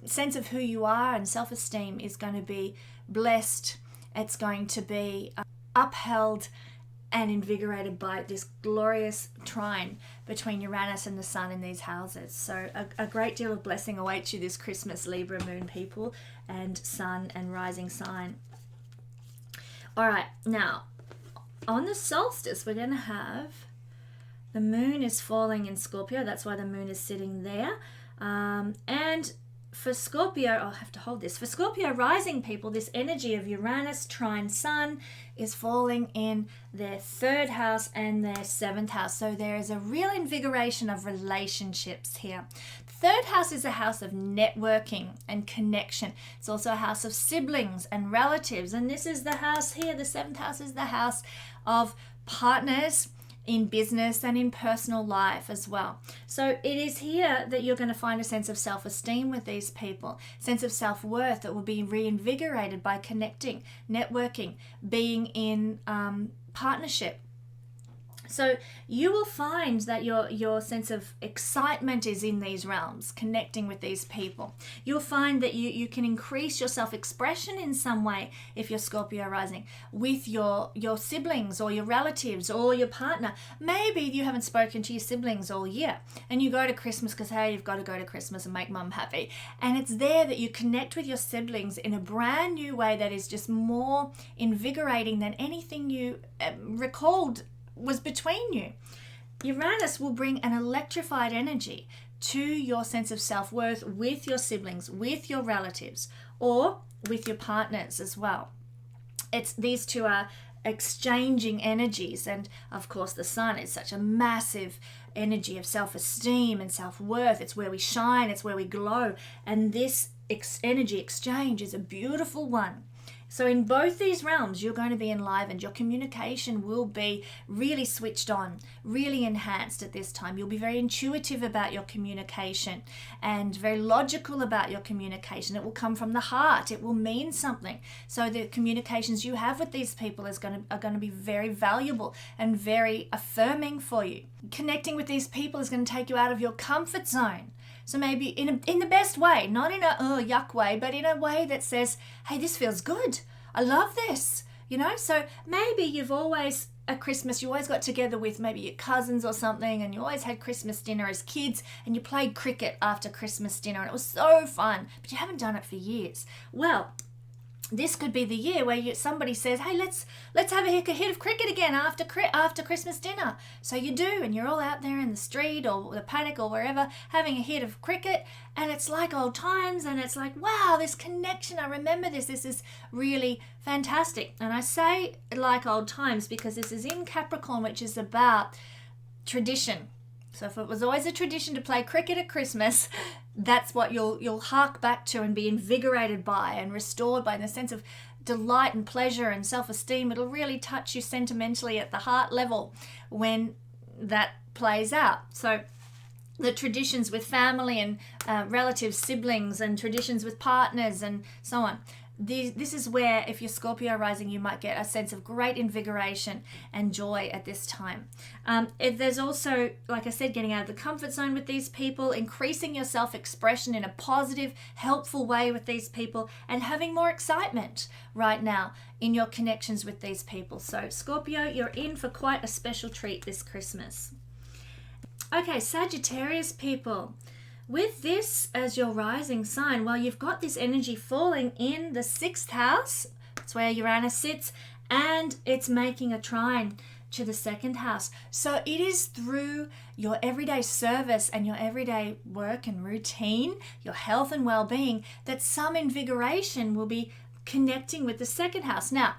sense of who you are and self-esteem is going to be blessed. It's going to be upheld and invigorated by this glorious trine between Uranus and the Sun in these houses. So a great deal of blessing awaits you this Christmas, Libra moon people and Sun and rising sign. All right, now on the solstice, we're going to have the moon is falling in Scorpio. That's why the moon is sitting there. And for Scorpio, I'll have to hold this. For Scorpio rising people, this energy of Uranus, trine Sun is falling in their 3rd house and their 7th house. So there is a real invigoration of relationships here. The 3rd house is a house of networking and connection. It's also a house of siblings and relatives. And this is the house here. The 7th house is the house of partners in business and in personal life as well. So it is here that you're going to find a sense of self-esteem with these people, sense of self-worth that will be reinvigorated by connecting, networking, being in partnership. So you will find that your sense of excitement is in these realms, connecting with these people. You'll find that you can increase your self-expression in some way if you're Scorpio rising with your siblings or your relatives or your partner. Maybe you haven't spoken to your siblings all year and you go to Christmas because, hey, you've got to go to Christmas and make mum happy. And it's there that you connect with your siblings in a brand new way that is just more invigorating than anything you recalled was between you. Uranus will bring an electrified energy to your sense of self-worth with your siblings, with your relatives, or with your partners as well. These two are exchanging energies, and of course the Sun is such a massive energy of self-esteem and self-worth. It's where we shine, it's where we glow, and this energy exchange is a beautiful one. So in both these realms, you're going to be enlivened. Your communication will be really switched on, really enhanced at this time. You'll be very intuitive about your communication and very logical about your communication. It will come from the heart. It will mean something. So the communications you have with these people are going to be very valuable and very affirming for you. Connecting with these people is going to take you out of your comfort zone. So maybe in the best way, not in a yuck way, but in a way that says, hey, this feels good. I love this, So maybe you've always, at Christmas, you always got together with maybe your cousins or something, and you always had Christmas dinner as kids, and you played cricket after Christmas dinner, and it was so fun, but you haven't done it for years. Well, this could be the year where somebody says, hey, let's have a hit of cricket again after Christmas dinner. So you do, and you're all out there in the street or the paddock or wherever having a hit of cricket, and it's like old times, and it's like, wow, this connection, I remember this is really fantastic. And I say like old times because this is in Capricorn, which is about tradition. So if it was always a tradition to play cricket at Christmas, that's what you'll hark back to and be invigorated by and restored by, in the sense of delight and pleasure and self-esteem. It'll really touch you sentimentally at the heart level when that plays out. So the traditions with family and relatives, siblings, and traditions with partners and so on. This is where, if you're Scorpio rising, you might get a sense of great invigoration and joy at this time. There's also, like I said, getting out of the comfort zone with these people, increasing your self-expression in a positive, helpful way with these people, and having more excitement right now in your connections with these people. So Scorpio, you're in for quite a special treat this Christmas. Okay, Sagittarius people. With this as your rising sign, well, you've got this energy falling in the 6th house. That's where Uranus sits, and it's making a trine to the 2nd house. So it is through your everyday service and your everyday work and routine, your health and well-being, that some invigoration will be connecting with the 2nd house. Now,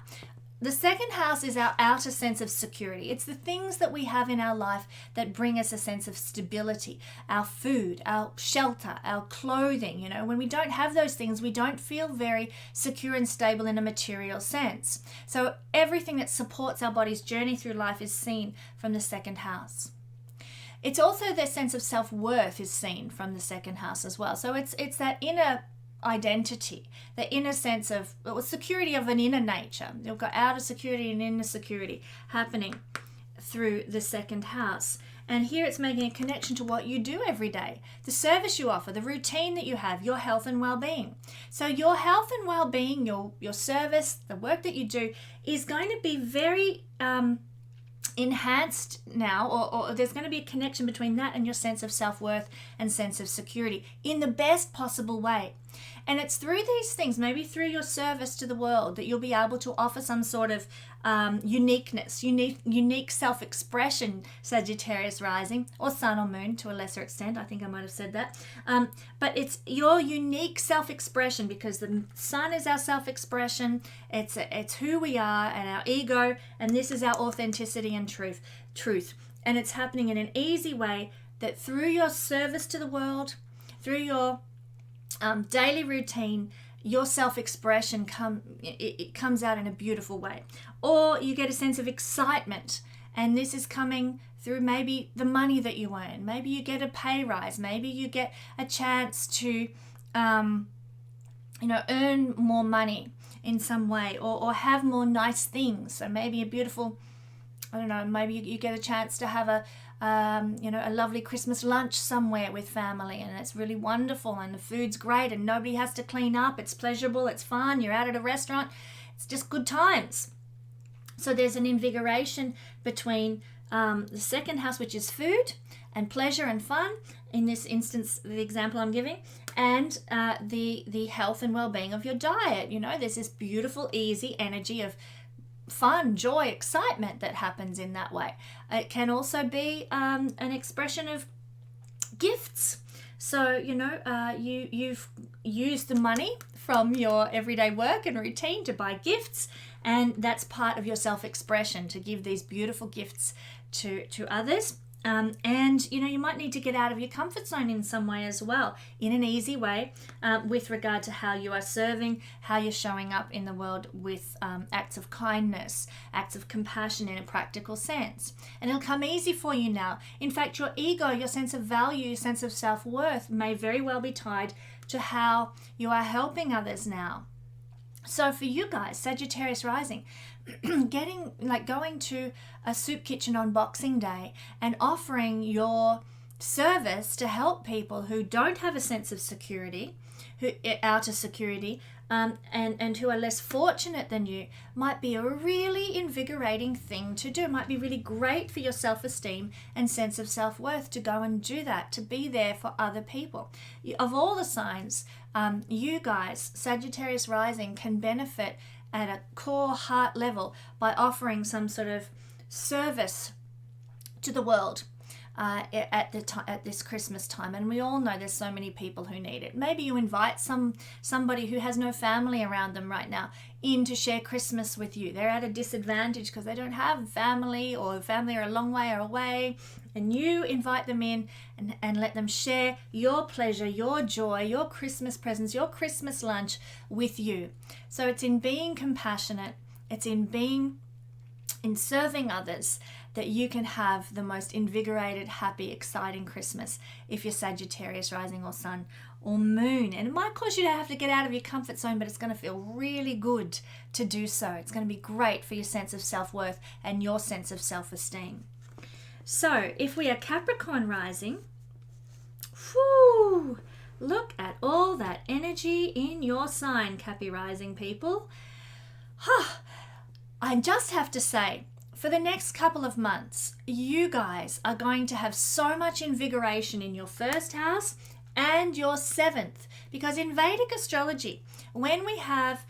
the 2nd house is our outer sense of security. It's the things that we have in our life that bring us a sense of stability. Our food, our shelter, our clothing. You know, when we don't have those things, we don't feel very secure and stable in a material sense. So everything that supports our body's journey through life is seen from the 2nd house. It's also their sense of self-worth is seen from the 2nd house as well. So it's that inner identity, the inner sense of security of an inner nature. You've got outer security and inner security happening through the 2nd house. And here it's making a connection to what you do every day, the service you offer, the routine that you have, your health and well-being. So your health and well-being, your service, the work that you do is going to be very enhanced now, or there's going to be a connection between that and your sense of self-worth and sense of security in the best possible way. And it's through these things, maybe through your service to the world, that you'll be able to offer some sort of uniqueness, unique self-expression, Sagittarius rising, or sun or moon to a lesser extent. I think I might have said that. But it's your unique self-expression, because the sun is our self-expression. It's who we are and our ego, and this is our authenticity and truth. And it's happening in an easy way, that through your service to the world, through your daily routine, your self-expression comes out in a beautiful way. Or you get a sense of excitement, and this is coming through maybe the money that you earn. Maybe you get a pay rise. Maybe you get a chance to earn more money in some way, or have more nice things. So maybe a beautiful, maybe you get a chance to have a lovely Christmas lunch somewhere with family, and it's really wonderful, and the food's great, and nobody has to clean up. It's pleasurable, it's fun, you're out at a restaurant, it's just good times. So there's an invigoration between the 2nd house, which is food and pleasure and fun, in this instance, the example I'm giving, and the health and well-being of your diet. There's this beautiful, easy energy of fun, joy, excitement that happens in that way. It can also be an expression of gifts. So, you've used the money from your everyday work and routine to buy gifts, and that's part of your self-expression, to give these beautiful gifts to others. And you might need to get out of your comfort zone in some way as well, in an easy way, with regard to how you are serving, how you're showing up in the world with acts of kindness, acts of compassion in a practical sense. And it'll come easy for you now. In fact, your ego, your sense of value, sense of self-worth may very well be tied to how you are helping others now. So for you guys, Sagittarius rising, going to a soup kitchen on Boxing Day and offering your service to help people who don't have a sense of security, outer security, and who are less fortunate than you, might be a really invigorating thing to do. It might be really great for your self-esteem and sense of self-worth to go and do that, to be there for other people. Of all the signs, you guys, Sagittarius rising, can benefit at a core heart level by offering some sort of service to the world. at this Christmas time, and we all know there's so many people who need it. Maybe you invite somebody who has no family around them right now in to share Christmas with you. They're at a disadvantage because they don't have family, or family are a long way away, and you invite them in and let them share your pleasure, your joy, your Christmas presents, your Christmas lunch with you. So it's in being compassionate, it's in serving others, that you can have the most invigorated, happy, exciting Christmas if you're Sagittarius rising or sun or moon. And it might cause you to have to get out of your comfort zone, but it's going to feel really good to do so. It's going to be great for your sense of self-worth and your sense of self-esteem. So if we are Capricorn rising, whoo, look at all that energy in your sign, Cappy rising people. I just have to say, for the next couple of months, you guys are going to have so much invigoration in your first house and your seventh, because in Vedic astrology, when we have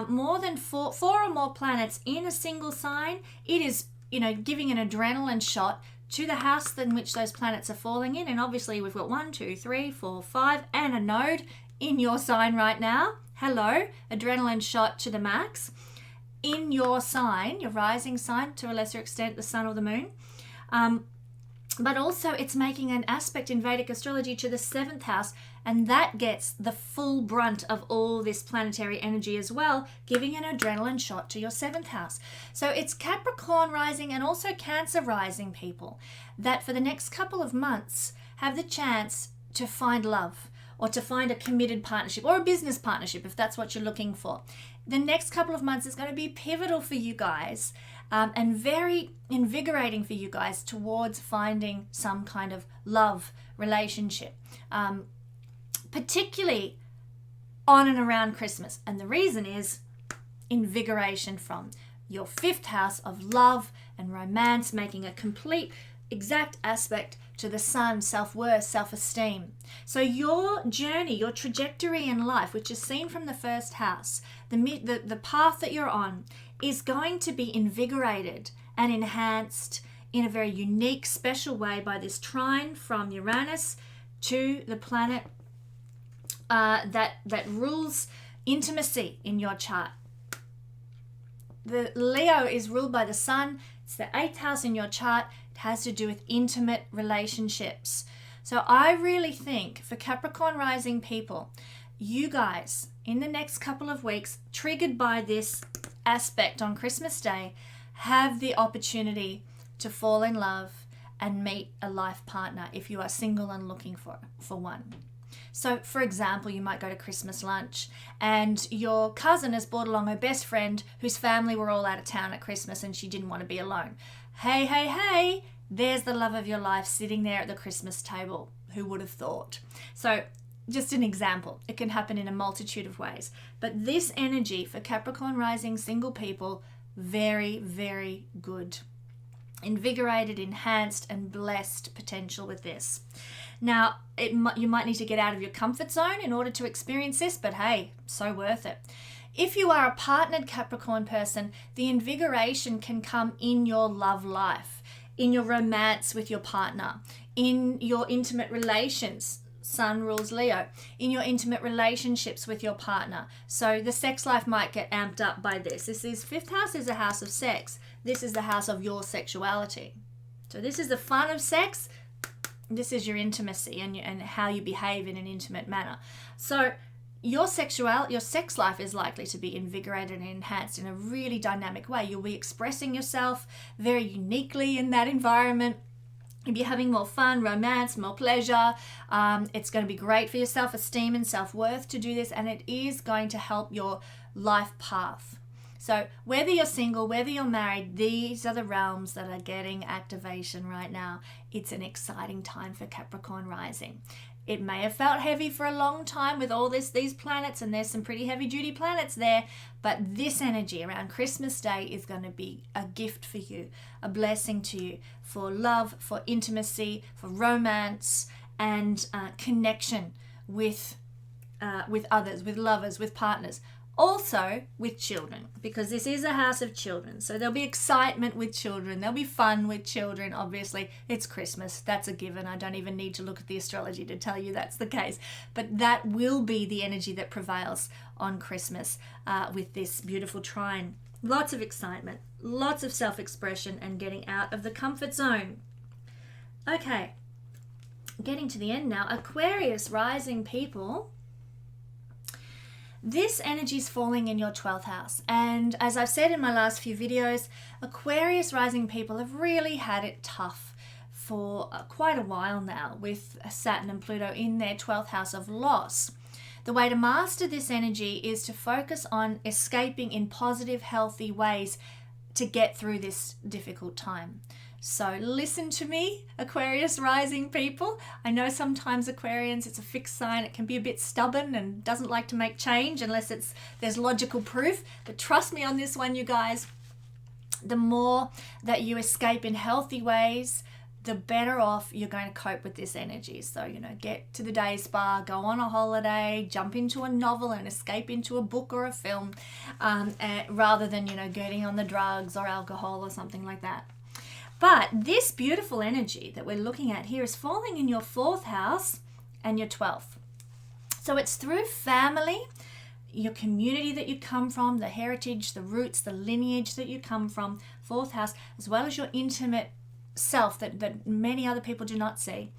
more than four or more planets in a single sign, it is, giving an adrenaline shot to the house in which those planets are falling in. And obviously we've got 1, 2, 3, 4, 5, and a node in your sign right now. Hello, adrenaline shot to the max. In your sign, your rising sign, to a lesser extent the sun or the moon, but also it's making an aspect in Vedic astrology to the seventh house, and that gets the full brunt of all this planetary energy as well, giving an adrenaline shot to your seventh house. So it's Capricorn rising and also Cancer rising people that for the next couple of months have the chance to find love, or to find a committed partnership or a business partnership if that's what you're looking for. The next couple of months is going to be pivotal for you guys, and very invigorating for you guys towards finding some kind of love relationship, particularly on and around Christmas. And the reason is invigoration from your fifth house of love and romance, making a complete exact aspect to the sun, self-worth, self-esteem. So your journey, your trajectory in life, which is seen from the first house, the path that you're on, is going to be invigorated and enhanced in a very unique, special way by this trine from Uranus to the planet that rules intimacy in your chart. The Leo is ruled by the sun. It's the 8th house in your chart. It has to do with intimate relationships. So I really think for Capricorn rising people, you guys in the next couple of weeks, triggered by this aspect on Christmas Day, have the opportunity to fall in love and meet a life partner if you are single and looking for one. So, for example, you might go to Christmas lunch and your cousin has brought along her best friend whose family were all out of town at Christmas and she didn't want to be alone. Hey, there's the love of your life sitting there at the Christmas table. Who would have thought? So, just an example. It can happen in a multitude of ways. But this energy for Capricorn rising single people, very, very good. Invigorated, enhanced, and blessed potential with this. Now, you might need to get out of your comfort zone in order to experience this, but hey, so worth it. If you are a partnered Capricorn person, the invigoration can come in your love life, in your romance with your partner, in your intimate relations. Sun rules Leo. In your intimate relationships with your partner. So the sex life might get amped up by this. Fifth house is a house of sex. This is the house of your sexuality. So this is the fun of sex. This is your intimacy and how you behave in an intimate manner. So your sex life is likely to be invigorated and enhanced in a really dynamic way. You'll be expressing yourself very uniquely in that environment. You'll be having more fun, romance, more pleasure. It's going to be great for your self-esteem and self-worth to do this, and it is going to help your life path. So whether you're single, whether you're married, these are the realms that are getting activation right now. It's an exciting time for Capricorn rising. It may have felt heavy for a long time with all these planets, and there's some pretty heavy duty planets there, but this energy around Christmas Day is going to be a gift for you, a blessing to you for love, for intimacy, for romance, and connection with others, with lovers, with partners, Also with children, because this is a house of children. So there'll be excitement with children. There'll be fun with children. Obviously, it's Christmas. That's a given. I don't even need to look at the astrology to tell you that's the case. But that will be the energy that prevails on Christmas with this beautiful trine. Lots of excitement, lots of self-expression and getting out of the comfort zone. Okay, getting to the end now. Aquarius rising people. This energy is falling in your 12th house. And as I've said in my last few videos, Aquarius rising people have really had it tough for quite a while now with Saturn and Pluto in their 12th house of loss. The way to master this energy is to focus on escaping in positive, healthy ways to get through this difficult time. So listen to me, Aquarius rising people. I know sometimes Aquarians, it's a fixed sign. It can be a bit stubborn and doesn't like to make change unless there's logical proof. But trust me on this one, you guys. The more that you escape in healthy ways, the better off you're going to cope with this energy. So, get to the day spa, go on a holiday, jump into a novel and escape into a book or a film, rather than, getting on the drugs or alcohol or something like that. But this beautiful energy that we're looking at here is falling in your 4th house and your 12th. So it's through family, your community that you come from, the heritage, the roots, the lineage that you come from, 4th house, as well as your intimate self that many other people do not see.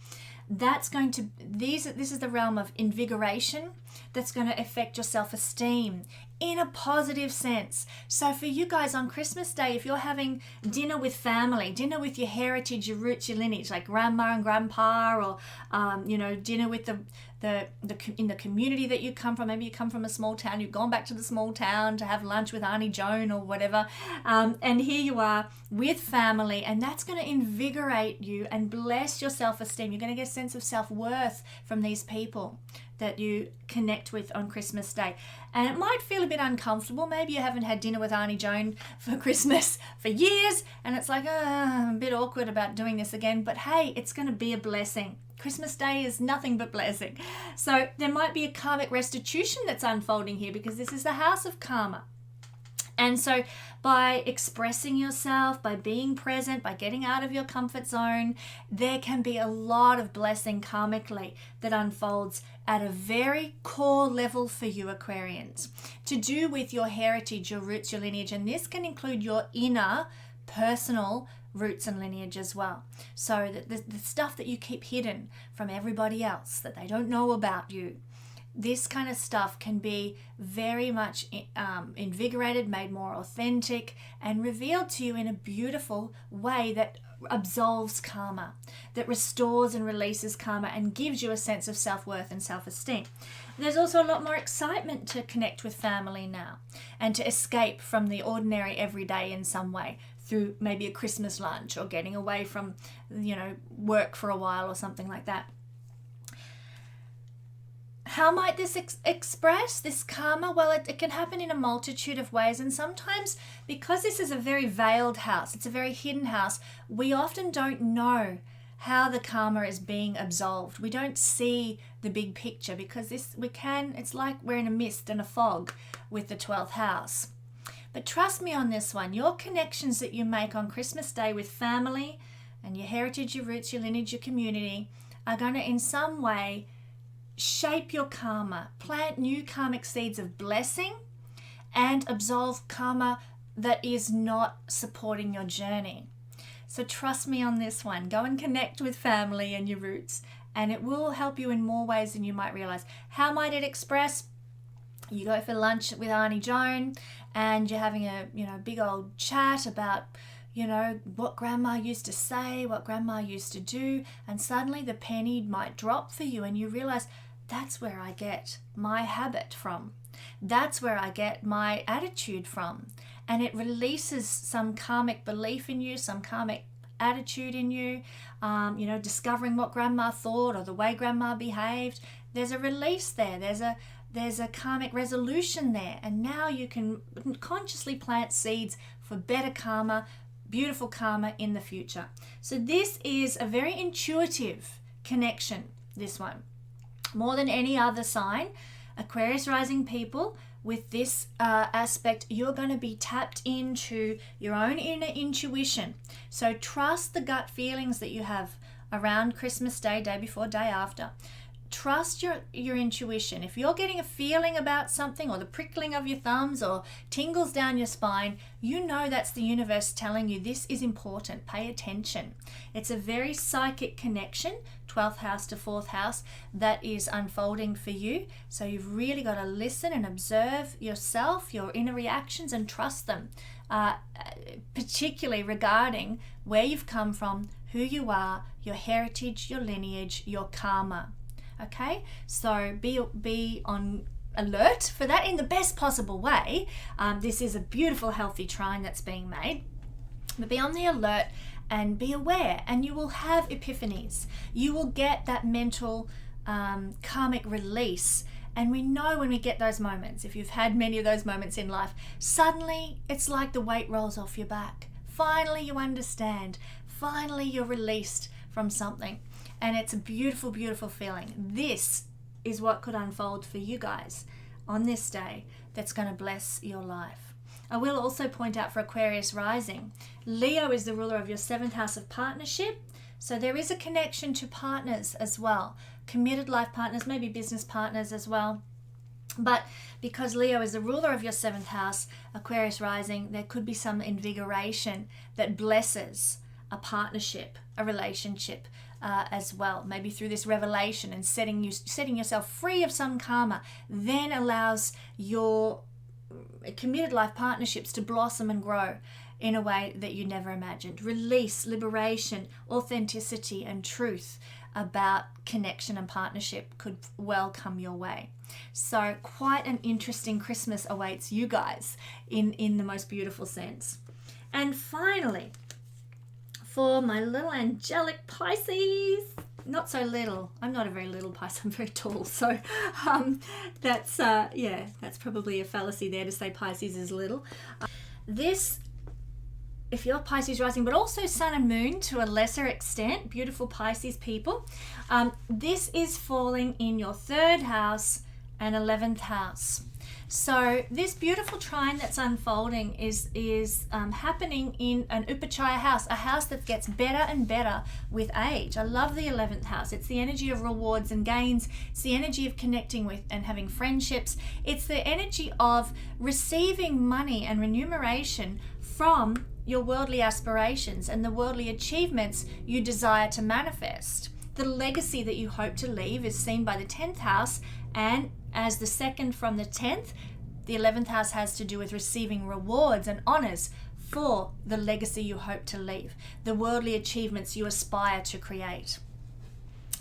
That's going to, this is the realm of invigoration that's going to affect your self-esteem in a positive sense. So for you guys on Christmas Day, if you're having dinner with family, dinner with your heritage, your roots, your lineage, like grandma and grandpa, or dinner with in the community that you come from. Maybe you come from a small town, you've gone back to the small town to have lunch with Auntie Joan or whatever, and here you are with family, and that's going to invigorate you and bless your self-esteem. You're going to get a sense of self-worth from these people that you connect with on Christmas Day. And it might feel a bit uncomfortable. Maybe you haven't had dinner with Auntie Joan for Christmas for years, and it's like, I'm a bit awkward about doing this again. But hey, it's going to be a blessing. Christmas Day is nothing but blessing. So there might be a karmic restitution that's unfolding here, because this is the house of karma. And so by expressing yourself, by being present, by getting out of your comfort zone, there can be a lot of blessing karmically that unfolds at a very core level for you Aquarians, to do with your heritage, your roots, your lineage. And this can include your inner personal roots and lineage as well. So that the stuff that you keep hidden from everybody else, that they don't know about you, this kind of stuff can be very much invigorated, made more authentic, and revealed to you in a beautiful way that absolves karma, that restores and releases karma and gives you a sense of self-worth and self-esteem. There's also a lot more excitement to connect with family now and to escape from the ordinary everyday in some way, through maybe a Christmas lunch or getting away from, work for a while or something like that. How might this express this karma? Well, it can happen in a multitude of ways, and sometimes because this is a very veiled house, it's a very hidden house, we often don't know how the karma is being absolved. We don't see the big picture because it's like we're in a mist and a fog with the 12th house. But trust me on this one, your connections that you make on Christmas Day with family and your heritage, your roots, your lineage, your community are going to in some way shape your karma, plant new karmic seeds of blessing, and absolve karma that is not supporting your journey. So trust me on this one. Go and connect with family and your roots, and it will help you in more ways than you might realize. How might it express? You go for lunch with Auntie Joan and you're having a big old chat about what grandma used to say, what grandma used to do, and suddenly the penny might drop for you and you realize, that's where I get my habit from. That's where I get my attitude from. And it releases some karmic belief in you, some karmic attitude in you, discovering what grandma thought or the way grandma behaved. There's a release there. There's a karmic resolution there. And now you can consciously plant seeds for better karma, beautiful karma in the future. So this is a very intuitive connection, this one. More than any other sign, Aquarius rising people with this aspect, you're going to be tapped into your own inner intuition. So trust the gut feelings that you have around Christmas Day, day before, day after. Trust your intuition. If you're getting a feeling about something, or the prickling of your thumbs, or tingles down your spine, you know that's the universe telling you this is important. Pay attention. It's a very psychic connection, 12th house to 4th house, that is unfolding for you. So you've really got to listen and observe yourself, your inner reactions, and trust them, particularly regarding where you've come from, who you are, your heritage, your lineage, your karma. Okay, so be on alert for that in the best possible way. This is a beautiful, healthy trine that's being made, but be on the alert and be aware, and you will have epiphanies. You will get that mental karmic release. And we know when we get those moments, if you've had many of those moments in life, suddenly it's like the weight rolls off your back. Finally you understand. Finally you're released from something. And it's a beautiful, beautiful feeling. This is what could unfold for you guys on this day that's going to bless your life. I will also point out for Aquarius rising, Leo is the ruler of your 7th house of partnership. So there is a connection to partners as well. Committed life partners, maybe business partners as well. But because Leo is the ruler of your 7th house, Aquarius rising, there could be some invigoration that blesses a partnership, a relationship, as well, maybe through this revelation and setting yourself free of some karma, then allows your committed life partnerships to blossom and grow in a way that you never imagined. Release, liberation, authenticity, and truth about connection and partnership could well come your way. So quite an interesting Christmas awaits you guys in the most beautiful sense. And finally, for my little angelic Pisces, not so little. I'm not a very little Pisces, I'm very tall. So that's probably a fallacy there to say Pisces is little. This, if you're Pisces rising, but also Sun and Moon to a lesser extent, beautiful Pisces people, this is falling in your 3rd house and 11th house. So this beautiful trine that's unfolding is happening in an upachaya house, a house that gets better and better with age. I love the 11th house. It's the energy of rewards and gains. It's the energy of connecting with and having friendships. It's the energy of receiving money and remuneration from your worldly aspirations and the worldly achievements you desire to manifest. The legacy that you hope to leave is seen by the 10th house, and as the second from the 10th, the 11th house has to do with receiving rewards and honors for the legacy you hope to leave, the worldly achievements you aspire to create.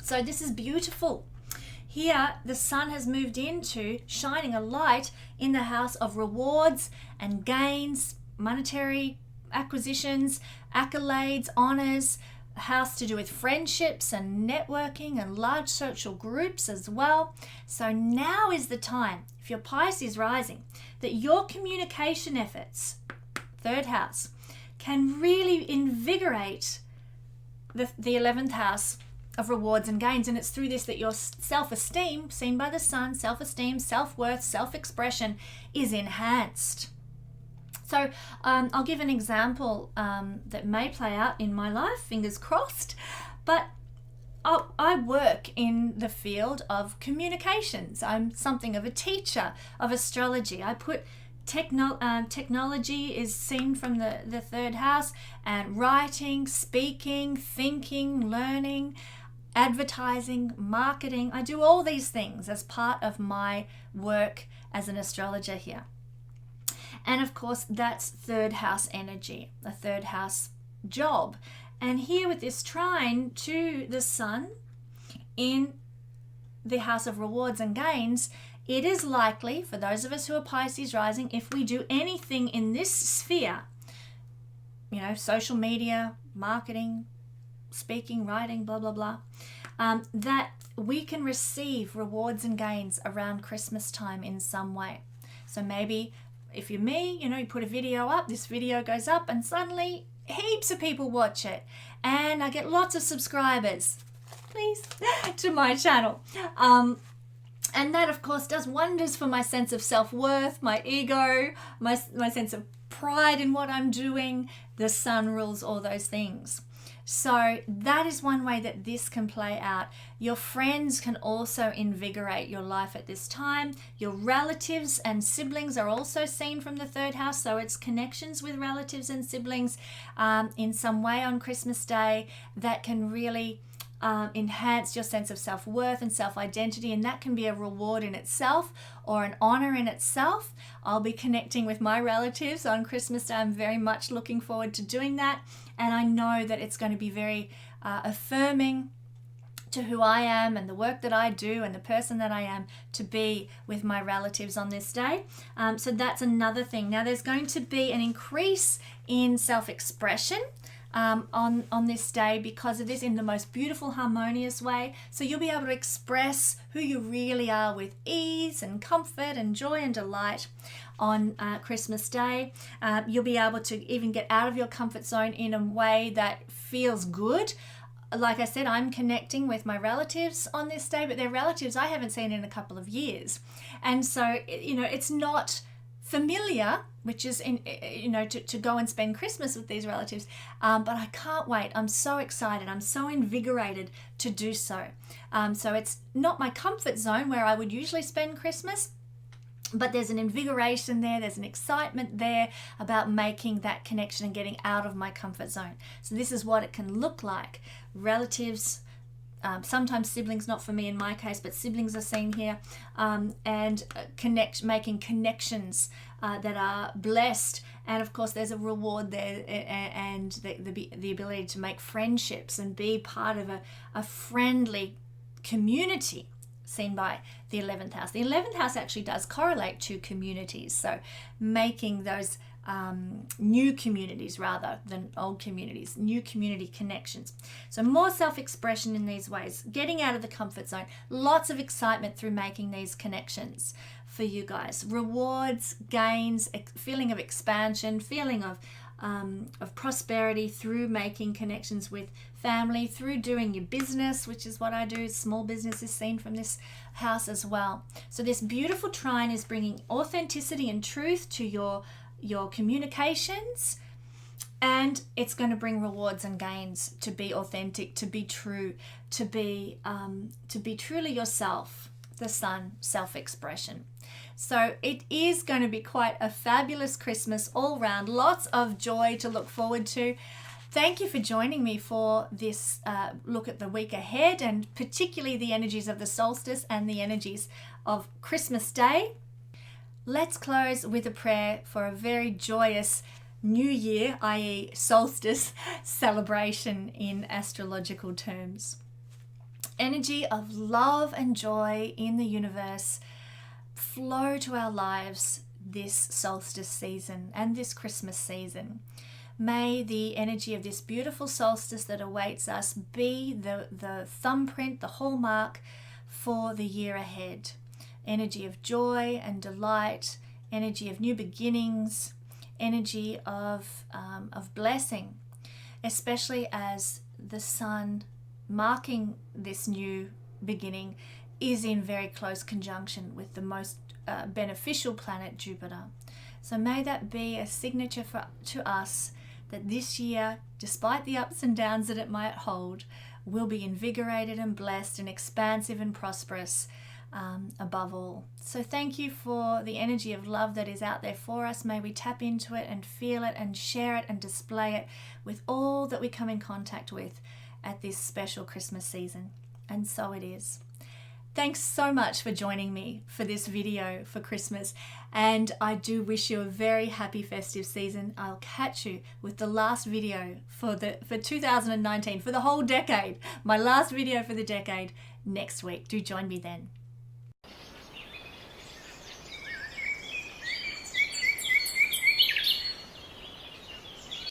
So this is beautiful. Here, the sun has moved into shining a light in the house of rewards and gains, monetary acquisitions, accolades, honors, a house to do with friendships and networking and large social groups as well. So now is the time, if you're Pisces rising, that your communication efforts, 3rd house, can really invigorate the 11th house of rewards and gains. And it's through this that your self-esteem, seen by the sun, self-esteem, self-worth, self-expression is enhanced. So I'll give an example that may play out in my life, fingers crossed, but I work in the field of communications. I'm something of a teacher of astrology. I put technology is seen from the 3rd house, and writing, speaking, thinking, learning, advertising, marketing. I do all these things as part of my work as an astrologer here. And of course, that's 3rd house energy, a 3rd house job. And here with this trine to the sun in the house of rewards and gains, it is likely for those of us who are Pisces rising, if we do anything in this sphere, social media, marketing, speaking, writing, blah, blah, blah, that we can receive rewards and gains around Christmas time in some way. So maybe if you're me, you put a video up, this video goes up, and suddenly heaps of people watch it, and I get lots of subscribers, please, to my channel. And that, of course, does wonders for my sense of self-worth, my ego, my sense of pride in what I'm doing. The sun rules all those things. So that is one way that this can play out. Your friends can also invigorate your life at this time. Your relatives and siblings are also seen from the third house. So it's connections with relatives and siblings in some way on Christmas Day that can really enhance your sense of self-worth and self-identity, and that can be a reward in itself or an honor in itself. I'll be connecting with my relatives on Christmas Day. I'm very much looking forward to doing that, and I know that it's going to be very affirming to who I am and the work that I do and the person that I am to be with my relatives on this day. So that's another thing. Now there's going to be an increase in self-expression on this day because of this in the most beautiful, harmonious way. So you'll be able to express who you really are with ease and comfort and joy and delight on Christmas Day. You'll be able to even get out of your comfort zone in a way that feels good. Like I said, I'm connecting with my relatives on this day, but they're relatives I haven't seen in a couple of years. And so, it's not familiar, which is to go and spend Christmas with these relatives, but I can't wait. I'm so excited. I'm so invigorated to do so. So it's not my comfort zone where I would usually spend Christmas, but there's an invigoration there, there's an excitement there about making that connection and getting out of my comfort zone. So this is what it can look like. Relatives, sometimes siblings, not for me in my case, but siblings are seen here, and making connections that are blessed. And of course there's a reward there, and the ability to make friendships and be part of a friendly community seen by the 11th house. The 11th house actually does correlate to communities, so making those new communities rather than old communities, new community connections. So more self-expression in these ways, getting out of the comfort zone, lots of excitement through making these connections for you guys. Rewards, gains, feeling of expansion, feeling of prosperity through making connections with family, through doing your business, which is what I do. Small business is seen from this house as well. So this beautiful trine is bringing authenticity and truth to your communications, and it's going to bring rewards and gains to be authentic, to be true, to be truly yourself, the sun, self-expression. So it is going to be quite a fabulous Christmas all round. Lots of joy to look forward to. Thank you for joining me for this look at the week ahead, and particularly the energies of the solstice and the energies of Christmas Day. Let's close with a prayer for a very joyous new year, i.e. solstice celebration in astrological terms. Energy of love and joy in the universe flow to our lives this solstice season and this Christmas season. May the energy of this beautiful solstice that awaits us be the thumbprint, the hallmark for the year ahead. Energy of joy and delight, energy of new beginnings, energy of blessing, especially as the sun marking this new beginning is in very close conjunction with the most beneficial planet, Jupiter. So may that be a signature to us that this year, despite the ups and downs that it might hold, will be invigorated and blessed and expansive and prosperous above all. So thank you for the energy of love that is out there for us. May we tap into it and feel it and share it and display it with all that we come in contact with at this special Christmas season. And so it is. Thanks so much for joining me for this video for Christmas, and I do wish you a very happy festive season. I'll catch you with the last video for 2019, for the whole decade, my last video for the decade next week. Do join me then.